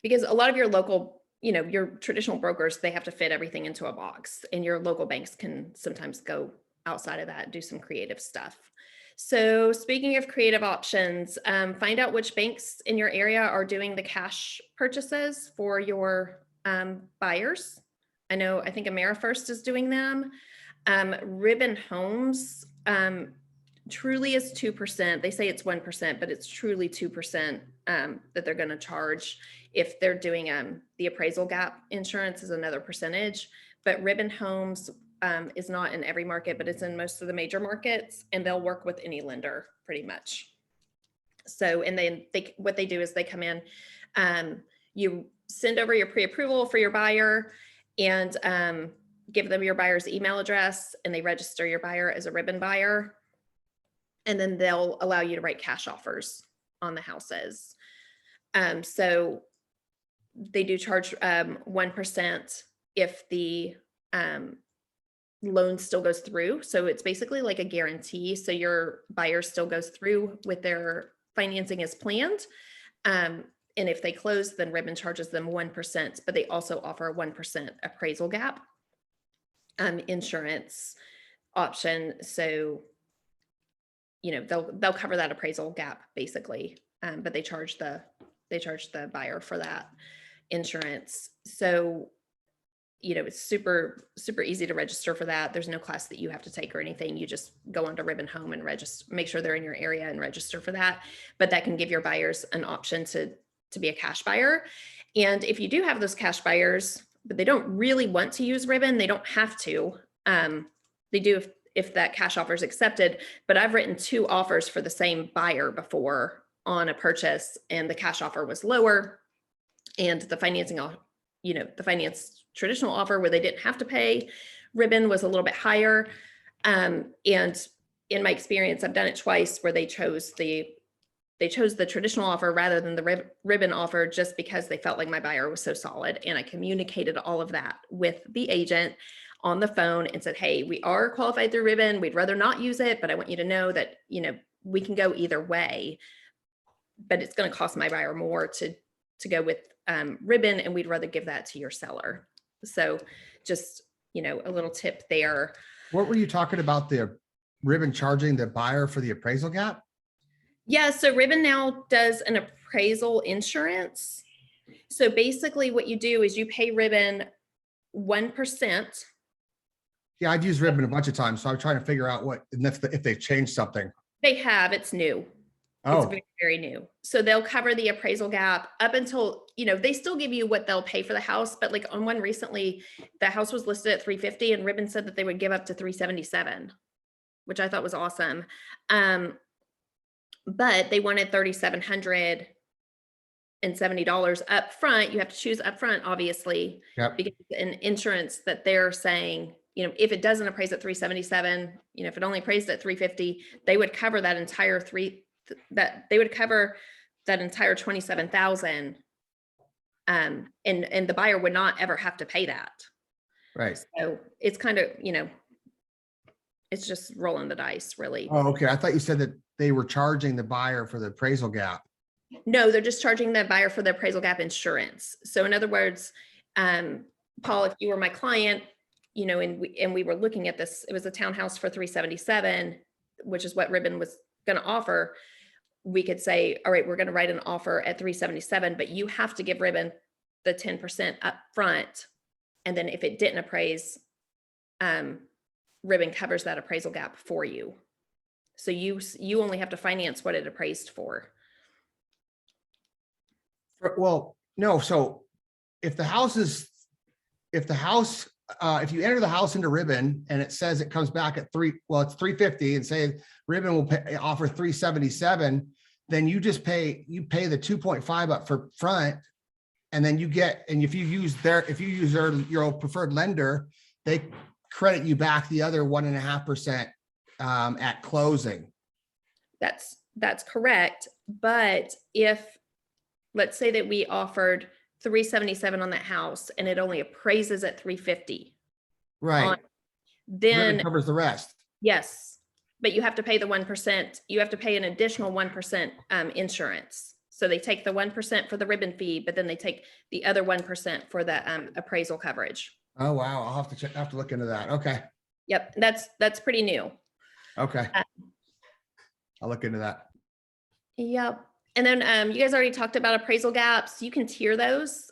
Because a lot of your local, your traditional brokers, they have to fit everything into a box, and your local banks can sometimes go outside of that, do some creative stuff. So speaking of creative options, find out which banks in your area are doing the cash purchases for your buyers. I think AmeriFirst is doing them. Ribbon Homes truly is 2%. They say it's 1%, but it's truly 2% that they're going to charge. If they're doing the appraisal gap insurance is another percentage, but Ribbon Homes is not in every market, but it's in most of the major markets, and they'll work with any lender pretty much. So, and then what they do is they come in, you send over your pre-approval for your buyer, and give them your buyer's email address, and they register your buyer as a Ribbon buyer. And then they'll allow you to write cash offers on the houses. So they do charge 1% if the loan still goes through. So it's basically like a guarantee. So your buyer still goes through with their financing as planned. And if they close, then Ribbon charges them 1%, but they also offer a 1% appraisal gap insurance option. So, you know, they'll cover that appraisal gap basically, but they charge the buyer for that insurance. So, you know, it's super easy to register for that. There's no class that you have to take or anything. You just go onto Ribbon Home and register, make sure they're in your area and register for that. But that can give your buyers an option to be a cash buyer. And if you do have those cash buyers, but they don't really want to use Ribbon, they don't have to. They do if that cash offer is accepted. But I've written 2 offers for the same buyer before on a purchase, and the cash offer was lower, and the financing, you know, the finance traditional offer where they didn't have to pay Ribbon was a little bit higher. And in my experience, I've done it twice where they chose the traditional offer rather than the Ribbon offer, just because they felt like my buyer was so solid. And I communicated all of that with the agent on the phone and said, hey, we are qualified through Ribbon. We'd rather not use it, but I want you to know that, you know, we can go either way, but it's going to cost my buyer more to go with Ribbon, and we'd rather give that to your seller. So just, you know, a little tip there. What were you talking about, the Ribbon charging the buyer for the appraisal gap? Yeah, so Ribbon now does an appraisal insurance. So basically what you do is you pay Ribbon 1%. Yeah, I've used Ribbon a bunch of times, so I'm trying to figure out if they've changed something. They have, it's new. It's very, very new. So they'll cover the appraisal gap up until, you know, they still give you what they'll pay for the house. But like on one recently, the house was listed at 350 and Ribbon said that they would give up to 377, which I thought was awesome. But they wanted $3,770 up front. You have to choose up front, obviously, Yep. because an insurance that they're saying, you know, if it doesn't appraise at 377, you know, if it only appraised at 350, they would cover that entire $27,000. And the buyer would not ever have to pay that. Right. So it's kind of, you know, it's just rolling the dice, really. Oh, okay. I thought you said that they were charging the buyer for the appraisal gap. No, they're just charging the buyer for the appraisal gap insurance. So in other words, Paul, if you were my client, you know, and we were looking at this, it was a townhouse for 377, which is what Ribbon was going to offer. We could say, all right, we're going to write an offer at 377, but you have to give Ribbon the 10% up front. And then if it didn't appraise, Ribbon covers that appraisal gap for you. So you only have to finance what it appraised for. Well, no. So if you enter the house into Ribbon and it says it comes back at it's 350, and say Ribbon will offer 377, then you pay the 2.5 up for front, and then if you use your preferred lender, they credit you back the other 1.5% at closing. That's correct. But if, let's say that we offered 377 on that house and it only appraises at 350. Right. Then Ribbon covers the rest. Yes, but you have to pay the 1%. You have to pay an additional 1% insurance. So they take the 1% for the Ribbon fee, but then they take the other 1% for the appraisal coverage. Oh, wow. I'll have to look into that. Okay. Yep. That's pretty new. Okay. I'll look into that. Yep. And then you guys already talked about appraisal gaps. You can tier those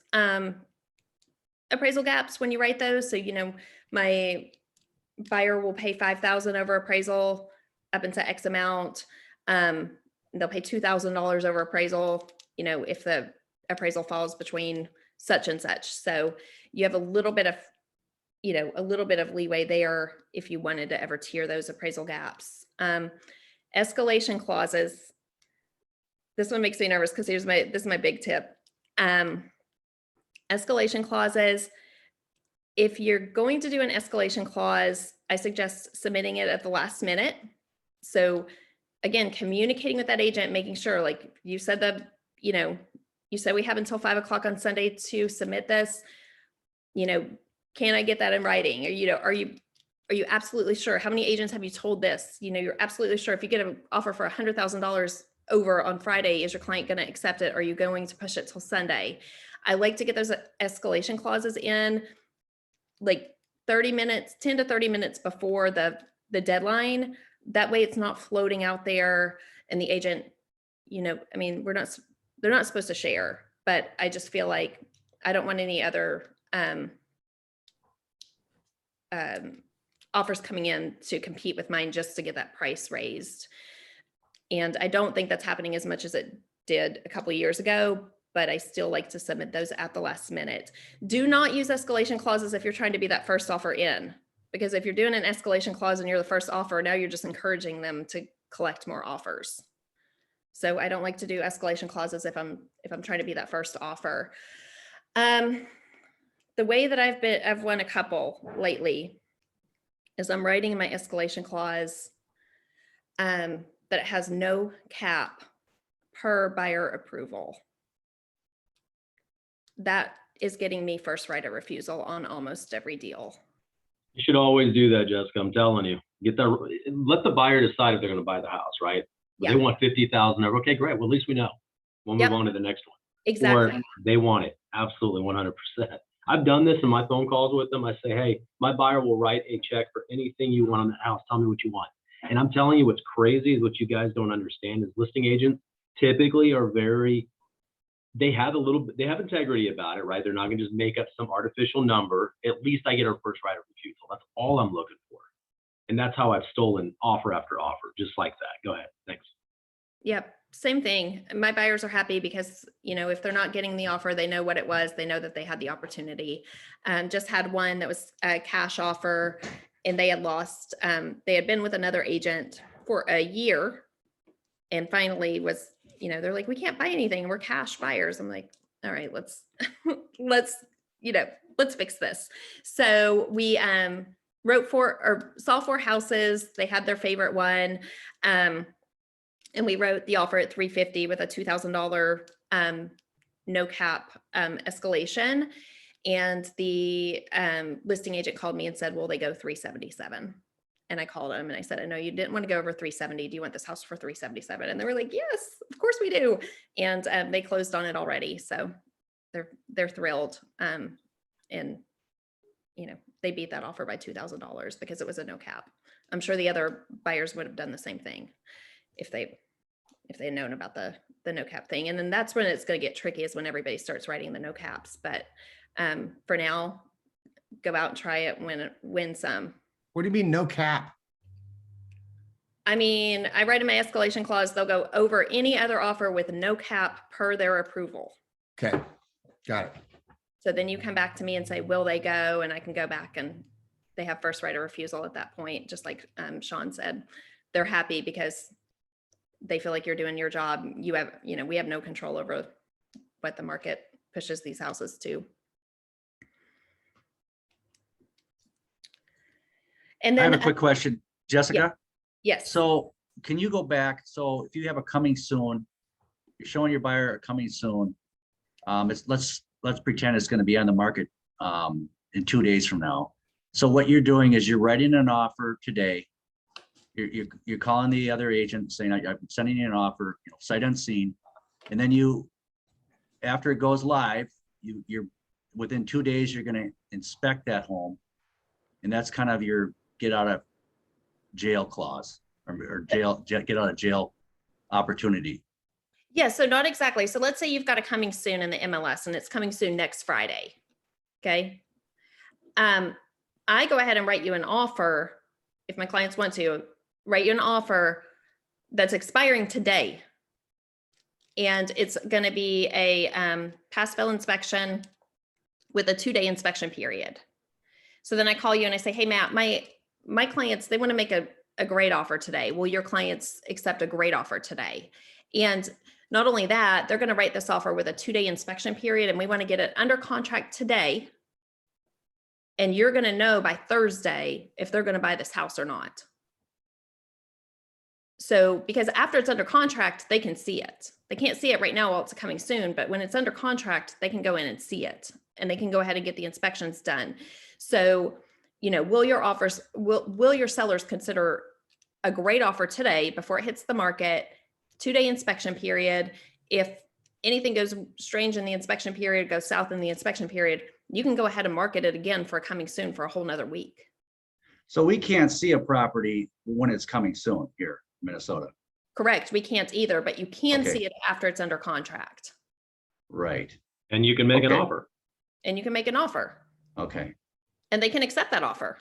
appraisal gaps when you write those. So, you know, my buyer will pay $5,000 over appraisal up into X amount. They'll pay $2,000 over appraisal, you know, if the appraisal falls between such and such. So you have a little bit of leeway there if you wanted to ever tier those appraisal gaps. Escalation clauses. This one makes me nervous because this is my big tip. Escalation clauses. If you're going to do an escalation clause, I suggest submitting it at the last minute. So again, communicating with that agent, making sure, like you said, that, you said we have until 5 o'clock on Sunday to submit this, can I get that in writing? Or, are you absolutely sure? How many agents have you told this? You're absolutely sure if you get an offer for $100,000 over on Friday, is your client going to accept it? Are you going to push it till Sunday? I like to get those escalation clauses in like 10 to 30 minutes before the deadline. That way it's not floating out there and the agent, they're not supposed to share, but I just feel like I don't want any other offers coming in to compete with mine just to get that price raised. And I don't think that's happening as much as it did a couple of years ago, but I still like to submit those at the last minute. Do not use escalation clauses if you're trying to be that first offer in, because if you're doing an escalation clause and you're the first offer, now you're just encouraging them to collect more offers. So I don't like to do escalation clauses if I'm trying to be that first offer. The way that I've won a couple lately is I'm writing my escalation clause that it has no cap per buyer approval. That is getting me first right of refusal on almost every deal. You should always do that, Jessica. I'm telling you. Let the buyer decide if they're going to buy the house, right? If they want 50,000. Okay, great. Well, at least we know. We'll move on to the next one. Exactly. Or they want it. Absolutely, 100%. I've done this in my phone calls with them. I say, hey, my buyer will write a check for anything you want on that house. Tell me what you want. And I'm telling you, what's crazy is what you guys don't understand is listing agents typically are they have integrity about it, right? They're not going to just make up some artificial number. At least I get our first right of refusal. That's all I'm looking for. And that's how I've stolen offer after offer, just like that. Go ahead. Thanks. Yep. Same thing. My buyers are happy because, if they're not getting the offer, they know what it was. They know that they had the opportunity. Just had one that was a cash offer and they had lost, they had been with another agent for a year and finally was, they're like, we can't buy anything. We're cash buyers. I'm like, all right, let's fix this. So we saw 4 houses. They had their favorite one. And we wrote the offer at $350 with a $2,000 no cap escalation. And the listing agent called me and said, will they go $377? And I called him and I said, I know you didn't want to go over $370. Do you want this house for $377? And they were like, yes, of course we do. And they closed on it already. So they're thrilled. And they beat that offer by $2,000 because it was a no cap. I'm sure the other buyers would have done the same thing if they had known about the no cap thing. And then that's when it's going to get tricky, is when everybody starts writing the no caps. But for now, go out and try it, win some. What do you mean no cap? I mean, I write in my escalation clause, they'll go over any other offer with no cap per their approval. Okay, got it. So then you come back to me and say, will they go? And I can go back and they have first right of refusal at that point. Just like Sean said, they're happy because they feel like you're doing your job. We have no control over what the market pushes these houses to. And then I have a quick question, Jessica. Yes. So can you go back? So if you have a coming soon, you're showing your buyer a coming soon. Let's pretend it's going to be on the market in 2 days from now. So what you're doing is you're writing an offer today. You're calling the other agent saying, I'm sending you an offer, sight unseen. And then after it goes live, you're within 2 days, you're going to inspect that home. And that's kind of your get out of jail clause or get out of jail opportunity. Yeah, so not exactly. So let's say you've got a coming soon in the MLS and it's coming soon next Friday. Okay. I go ahead and write you an offer. If my clients want to write you an offer that's expiring today. And it's going to be a pass-fail inspection with a 2-day inspection period. So then I call you and I say, hey, Matt, my clients, they want to make a great offer today. Will your clients accept a great offer today? And not only that, they're going to write this offer with a 2-day inspection period, and we want to get it under contract today. And you're going to know by Thursday if they're going to buy this house or not. So because after it's under contract, they can see it. They can't see it right now while it's coming soon, but when it's under contract, they can go in and see it, and they can go ahead and get the inspections done. So, you know, will your sellers consider a great offer today before it hits the market, 2-day inspection period? If anything goes strange in the inspection period, goes south in the inspection period, you can go ahead and market it again for coming soon for a whole nother week. So we can't see a property when it's coming soon here in Minnesota. Correct. We can't either, but you can Okay. see it after it's under contract, Right. And you can make an Okay. offer. and you can make an offer, Okay. and they can accept that offer.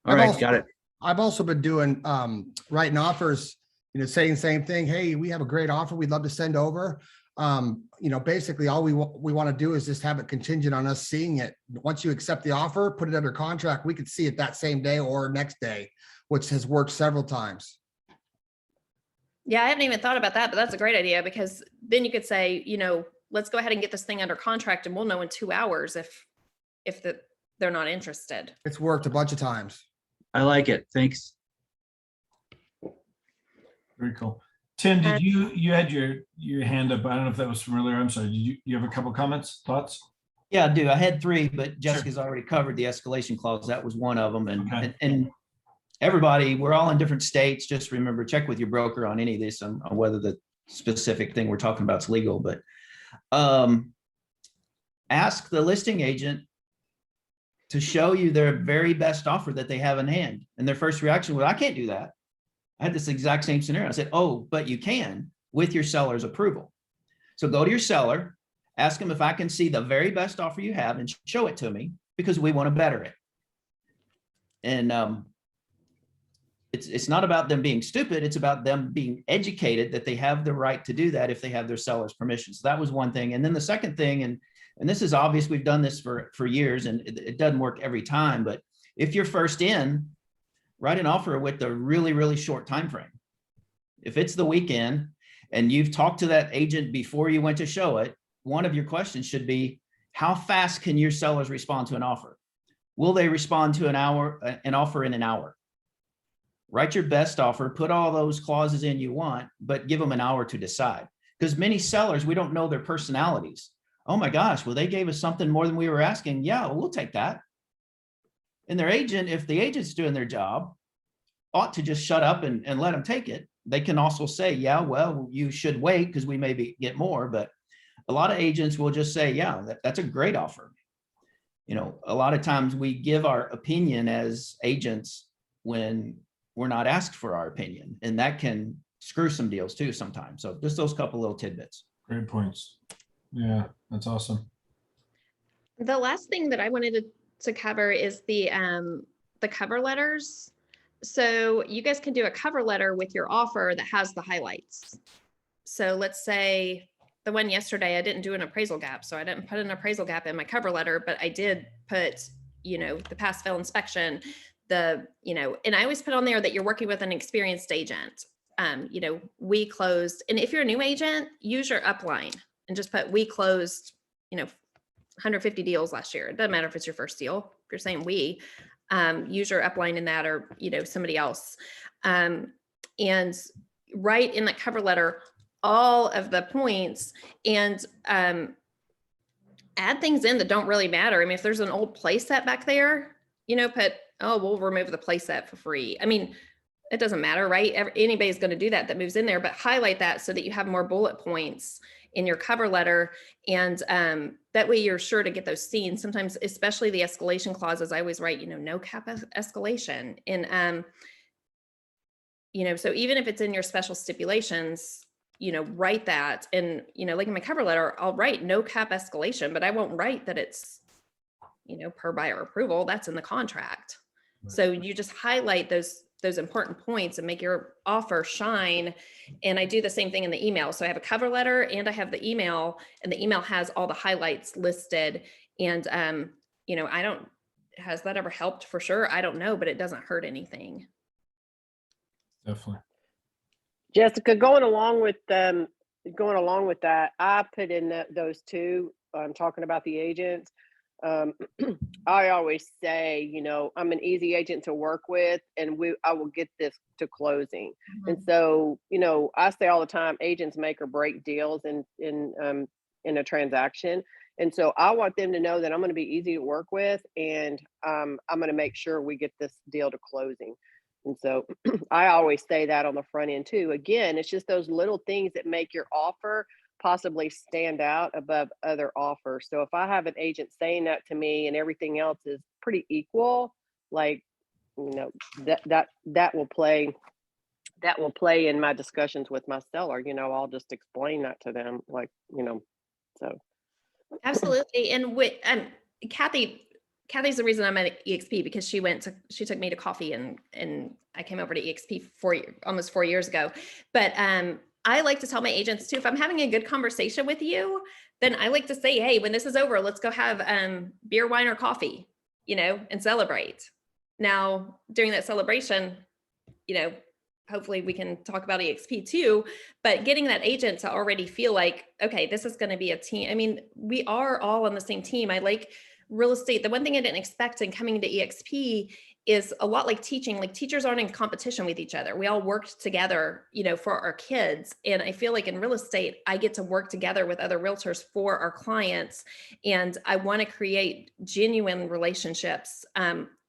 All I've right. also- Got it. I've also been doing, writing offers, you know, saying the same thing. Hey, we have a great offer we'd love to send over. You know, basically all we want to do is just have it contingent on us seeing it. Once you accept the offer, put it under contract, we could see it that same day or next day, which has worked several times. Yeah, I haven't even thought about that, but that's a great idea, because then you could say, you know, let's go ahead and get this thing under contract, and we'll know in 2 hours if they're not interested. It's worked a bunch of times. I like it. Thanks. Very cool. Tim, did you had your hand up? I don't know if that was from earlier. I'm sorry. Did you have a couple comments, thoughts? Yeah, I do. I had 3, but Jessica's already covered the escalation clause. That was one of them. Okay. And everybody, we're all in different states. Just remember, check with your broker on any of this, on whether the specific thing we're talking about is legal. But ask the listing agent to show you their very best offer that they have in hand. And their first reaction was, I can't do that. I had this exact same scenario. I said, oh, but you can with your seller's approval. So go to your seller, ask them if I can see the very best offer you have and show it to me, because we want to better it. And it's not about them being stupid. It's about them being educated that they have the right to do that if they have their seller's permission. So that was one thing. And then the second thing, and this is obvious, we've done this for years, and it doesn't work every time, but if you're first in, write an offer with a really, really short time frame. If it's the weekend and you've talked to that agent before you went to show it, one of your questions should be, how fast can your sellers respond to an offer? Will they respond to an offer in an hour? Write your best offer, put all those clauses in you want, but give them an hour to decide. Because many sellers, we don't know their personalities. Oh my gosh, well, they gave us something more than we were asking. Yeah, we'll take that. And their agent, if the agent's doing their job, ought to just shut up and let them take it. They can also say, yeah, well, you should wait because we maybe get more. But a lot of agents will just say, yeah, that's a great offer. You know, a lot of times we give our opinion as agents when we're not asked for our opinion, and that can screw some deals too sometimes. So just those couple little tidbits. Great points. Yeah, that's awesome. The last thing that I wanted to cover is the cover letters. So you guys can do a cover letter with your offer that has the highlights. So let's say the one yesterday, I didn't do an appraisal gap. So I didn't put an appraisal gap in my cover letter, but I did put, you know, the pass fail inspection, and I always put on there that you're working with an experienced agent. You know, we closed, and if you're a new agent, use your upline and just put, we closed, you know, 150 deals last year. It doesn't matter if it's your first deal. If you're saying we, use your upline in that, or, you know, somebody else. And write in that cover letter all of the points, and add things in that don't really matter. I mean, if there's an old play set back there, you know, put, oh, we'll remove the play set for free. I mean, it doesn't matter, right? Anybody's going to do that moves in there, but highlight that so that you have more bullet points in your cover letter. And that way you're sure to get those seen. Sometimes, especially the escalation clauses, I always write, you know, no cap escalation. And, you know, so even if it's in your special stipulations, you know, write that. And, you know, like in my cover letter, I'll write no cap escalation, but I won't write that it's, you know, per buyer approval. That's in the contract. Right. So you just highlight those important points and make your offer shine. And I do the same thing in the email. So I have a cover letter and I have the email, and the email has all the highlights listed. And, you know, has that ever helped? For sure, I don't know, but it doesn't hurt anything. Definitely. Jessica, going along with that, I put in those two, talking about the agents. I always say, I'm an easy agent to work with, and I will get this to closing. And so, I say all the time, agents make or break deals in a transaction. And so I want them to know that I'm going to be easy to work with, and I'm going to make sure we get this deal to closing. And so I always say that on the front end too. Again, it's just those little things that make your offer possibly stand out above other offers. So if I have an agent saying that to me and everything else is pretty equal, like, that will play in my discussions with my seller. I'll just explain that to them, like, so. Absolutely. And Kathy's the reason I'm at EXP, because she took me to coffee and I came over to EXP almost 4 years ago. But I like to tell my agents too, if I'm having a good conversation with you, then I like to say, hey, when this is over, let's go have beer, wine, or coffee, and celebrate. Now, during that celebration, hopefully we can talk about EXP too, but getting that agent to already feel like, okay, this is going to be a team. I mean, we are all on the same team. I like real estate. The one thing I didn't expect in coming to EXP is a lot like teaching. Like, teachers aren't in competition with each other. We all worked together, for our kids. And I feel like in real estate, I get to work together with other realtors for our clients. And I want to create genuine relationships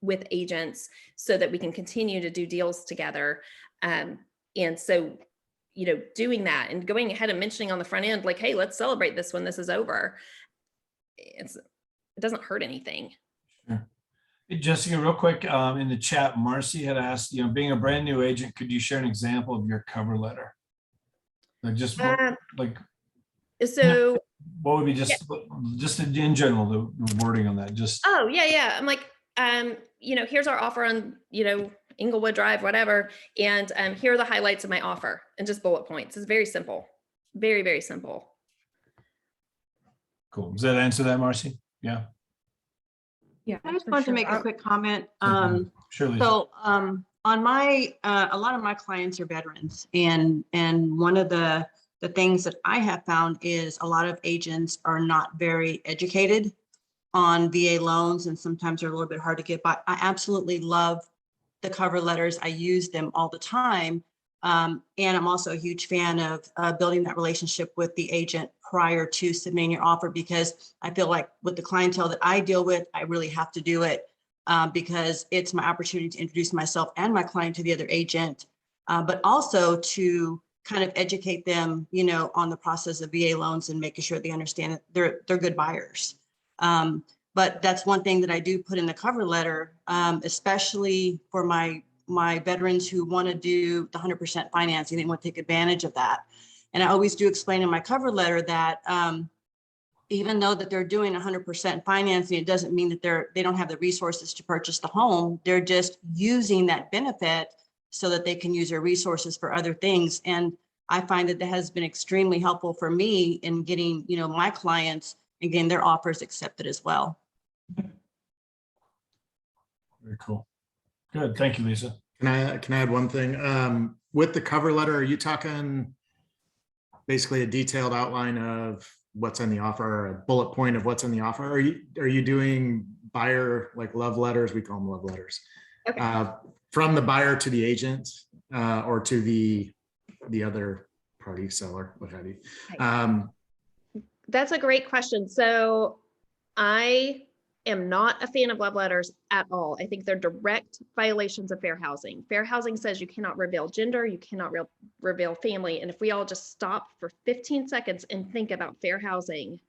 with agents so that we can continue to do deals together. And so, doing that and going ahead and mentioning on the front end, like, hey, let's celebrate this when this is over. It doesn't hurt anything. Sure. Hey, Jessica, real quick, in the chat, Marcy had asked, being a brand new agent, could you share an example of your cover letter? Like, just so what would be just in general, the wording on that? Just yeah. I'm like, here's our offer on, Inglewood Drive, whatever. And here are the highlights of my offer, and just bullet points. It's very simple. Very, very simple. cool. Does that answer that, Marcy? Yeah. Yeah, I just wanted to make a quick comment. Sure, Lisa. So on my, a lot of my clients are veterans, and one of the things that I have found is a lot of agents are not very educated on VA loans, and sometimes they're a little bit hard to get by. I absolutely love the cover letters. I use them all the time. And I'm also a huge fan of building that relationship with the agent prior to submitting your offer, because I feel like with the clientele that I deal with, I really have to do it because it's my opportunity to introduce myself and my client to the other agent, but also to kind of educate them, on the process of VA loans and making sure they understand that they're good buyers. But that's one thing that I do put in the cover letter, especially for my veterans who want to do the 100% financing. They want to take advantage of that. And I always do explain in my cover letter that even though that they're doing 100% financing, it doesn't mean that they don't have the resources to purchase the home. They're just using that benefit so that they can use their resources for other things. And I find that has been extremely helpful for me in getting, my clients and getting their offers accepted as well. Very cool. Good. Thank you, Lisa. Can I add one thing? With the cover letter, are you talking basically a detailed outline of what's in the offer, or a bullet point of what's in the offer? Are you doing buyer, like love letters? We call them love letters. Okay. From the buyer to the agent, or to the other party, seller, what have you? That's a great question. So I am not a fan of love letters at all. I think they're direct violations of fair housing. Fair housing says you cannot reveal gender, you cannot reveal family. And if we all just stop for 15 seconds and think about fair housing,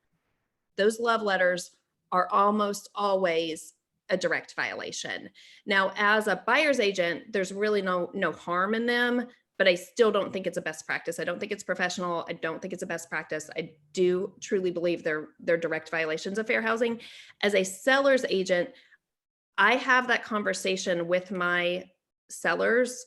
those love letters are almost always a direct violation. Now, as a buyer's agent, there's really no harm in them, but I still don't think it's a best practice. I don't think it's professional. I don't think it's a best practice. I do truly believe they're direct violations of fair housing. As a seller's agent, I have that conversation with my sellers,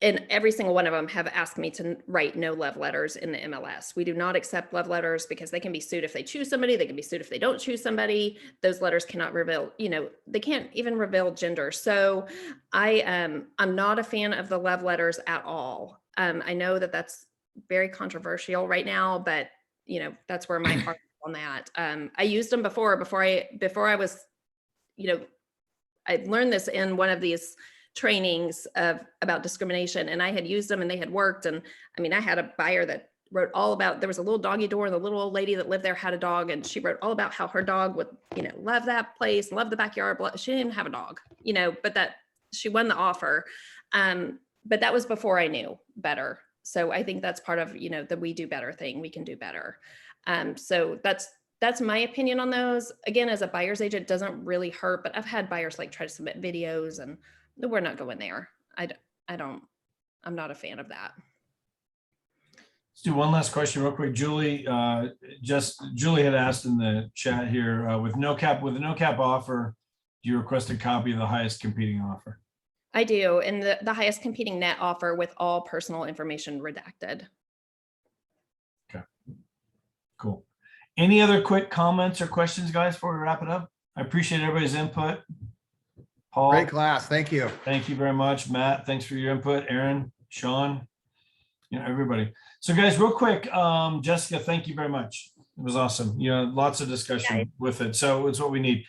and every single one of them have asked me to write no love letters in the MLS. We do not accept love letters because they can be sued if they choose somebody. They can be sued if they don't choose somebody. Those letters cannot reveal, they can't even reveal gender. So I'm not a fan of the love letters at all. I know that that's very controversial right now, but that's where my heart on that. I used them before I was, I learned this in one of these trainings about discrimination, and I had used them and they had worked. And I mean, I had a buyer that wrote all about, there was a little doggy door, and the little old lady that lived there had a dog, and she wrote all about how her dog would, love that place, love the backyard. She didn't even have a dog, but that she won the offer. But that was before I knew better. So I think that's part of, the we do better thing. We can do better. So that's my opinion on those. Again, as a buyer's agent, it doesn't really hurt, but I've had buyers like try to submit videos, and we're not going there. I'm not a fan of that. Let's do one last question real quick. Julie, Julie had asked in the chat here, with a no cap offer, do you request a copy of the highest competing offer? I do, and the highest competing net offer with all personal information redacted. Okay, cool. Any other quick comments or questions, guys, before we wrap it up? I appreciate everybody's input. Paul, Great class. Thank you. thank you very much. Matt, thanks for your input. Aaron, Sean, everybody. So guys, real quick, Jessica, thank you very much. It was awesome. Lots of discussion with it. So it's what we need.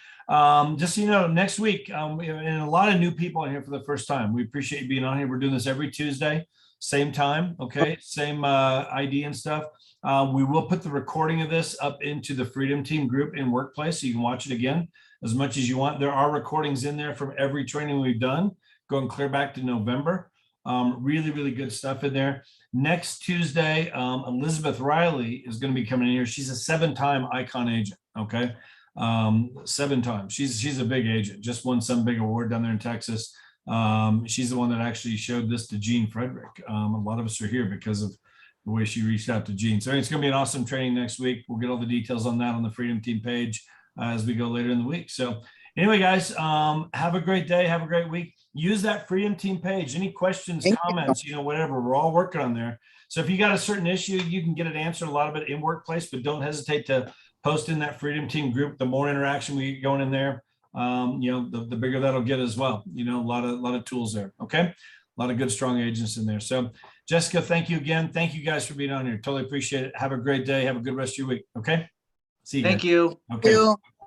Just so you know, next week, we have and a lot of new people in here for the first time. We appreciate you being on here. We're doing this every Tuesday, same time. Okay. Same ID and stuff. We will put the recording of this up into the Freedom Team group in Workplace, so you can watch it again as much as you want. There are recordings in there from every training we've done, going clear back to November. Really, really good stuff in there. Next Tuesday, Elizabeth Riley is going to be coming in here. She's a 7-time ICON agent. Okay. 7 times. She's a big agent, just won some big award down there in Texas. She's the one that actually showed this to Gene Frederick. A lot of us are here because of the way she reached out to Gene. So it's going to be an awesome training next week. We'll get all the details on that on the Freedom Team page as we go later in the week. So anyway, guys, have a great day. Have a great week. Use that Freedom Team page. Any questions, comments, whatever, we're all working on there. So if you got a certain issue, you can get it answered, a lot of it in Workplace, but don't hesitate to post in that Freedom Team group. The more interaction we get going in there, the bigger that'll get as well. A lot of tools there. Okay. A lot of good, strong agents in there. So Jessica, thank you again. Thank you guys for being on here. Totally appreciate it. Have a great day. Have a good rest of your week. Okay. See you. Thank you. Okay.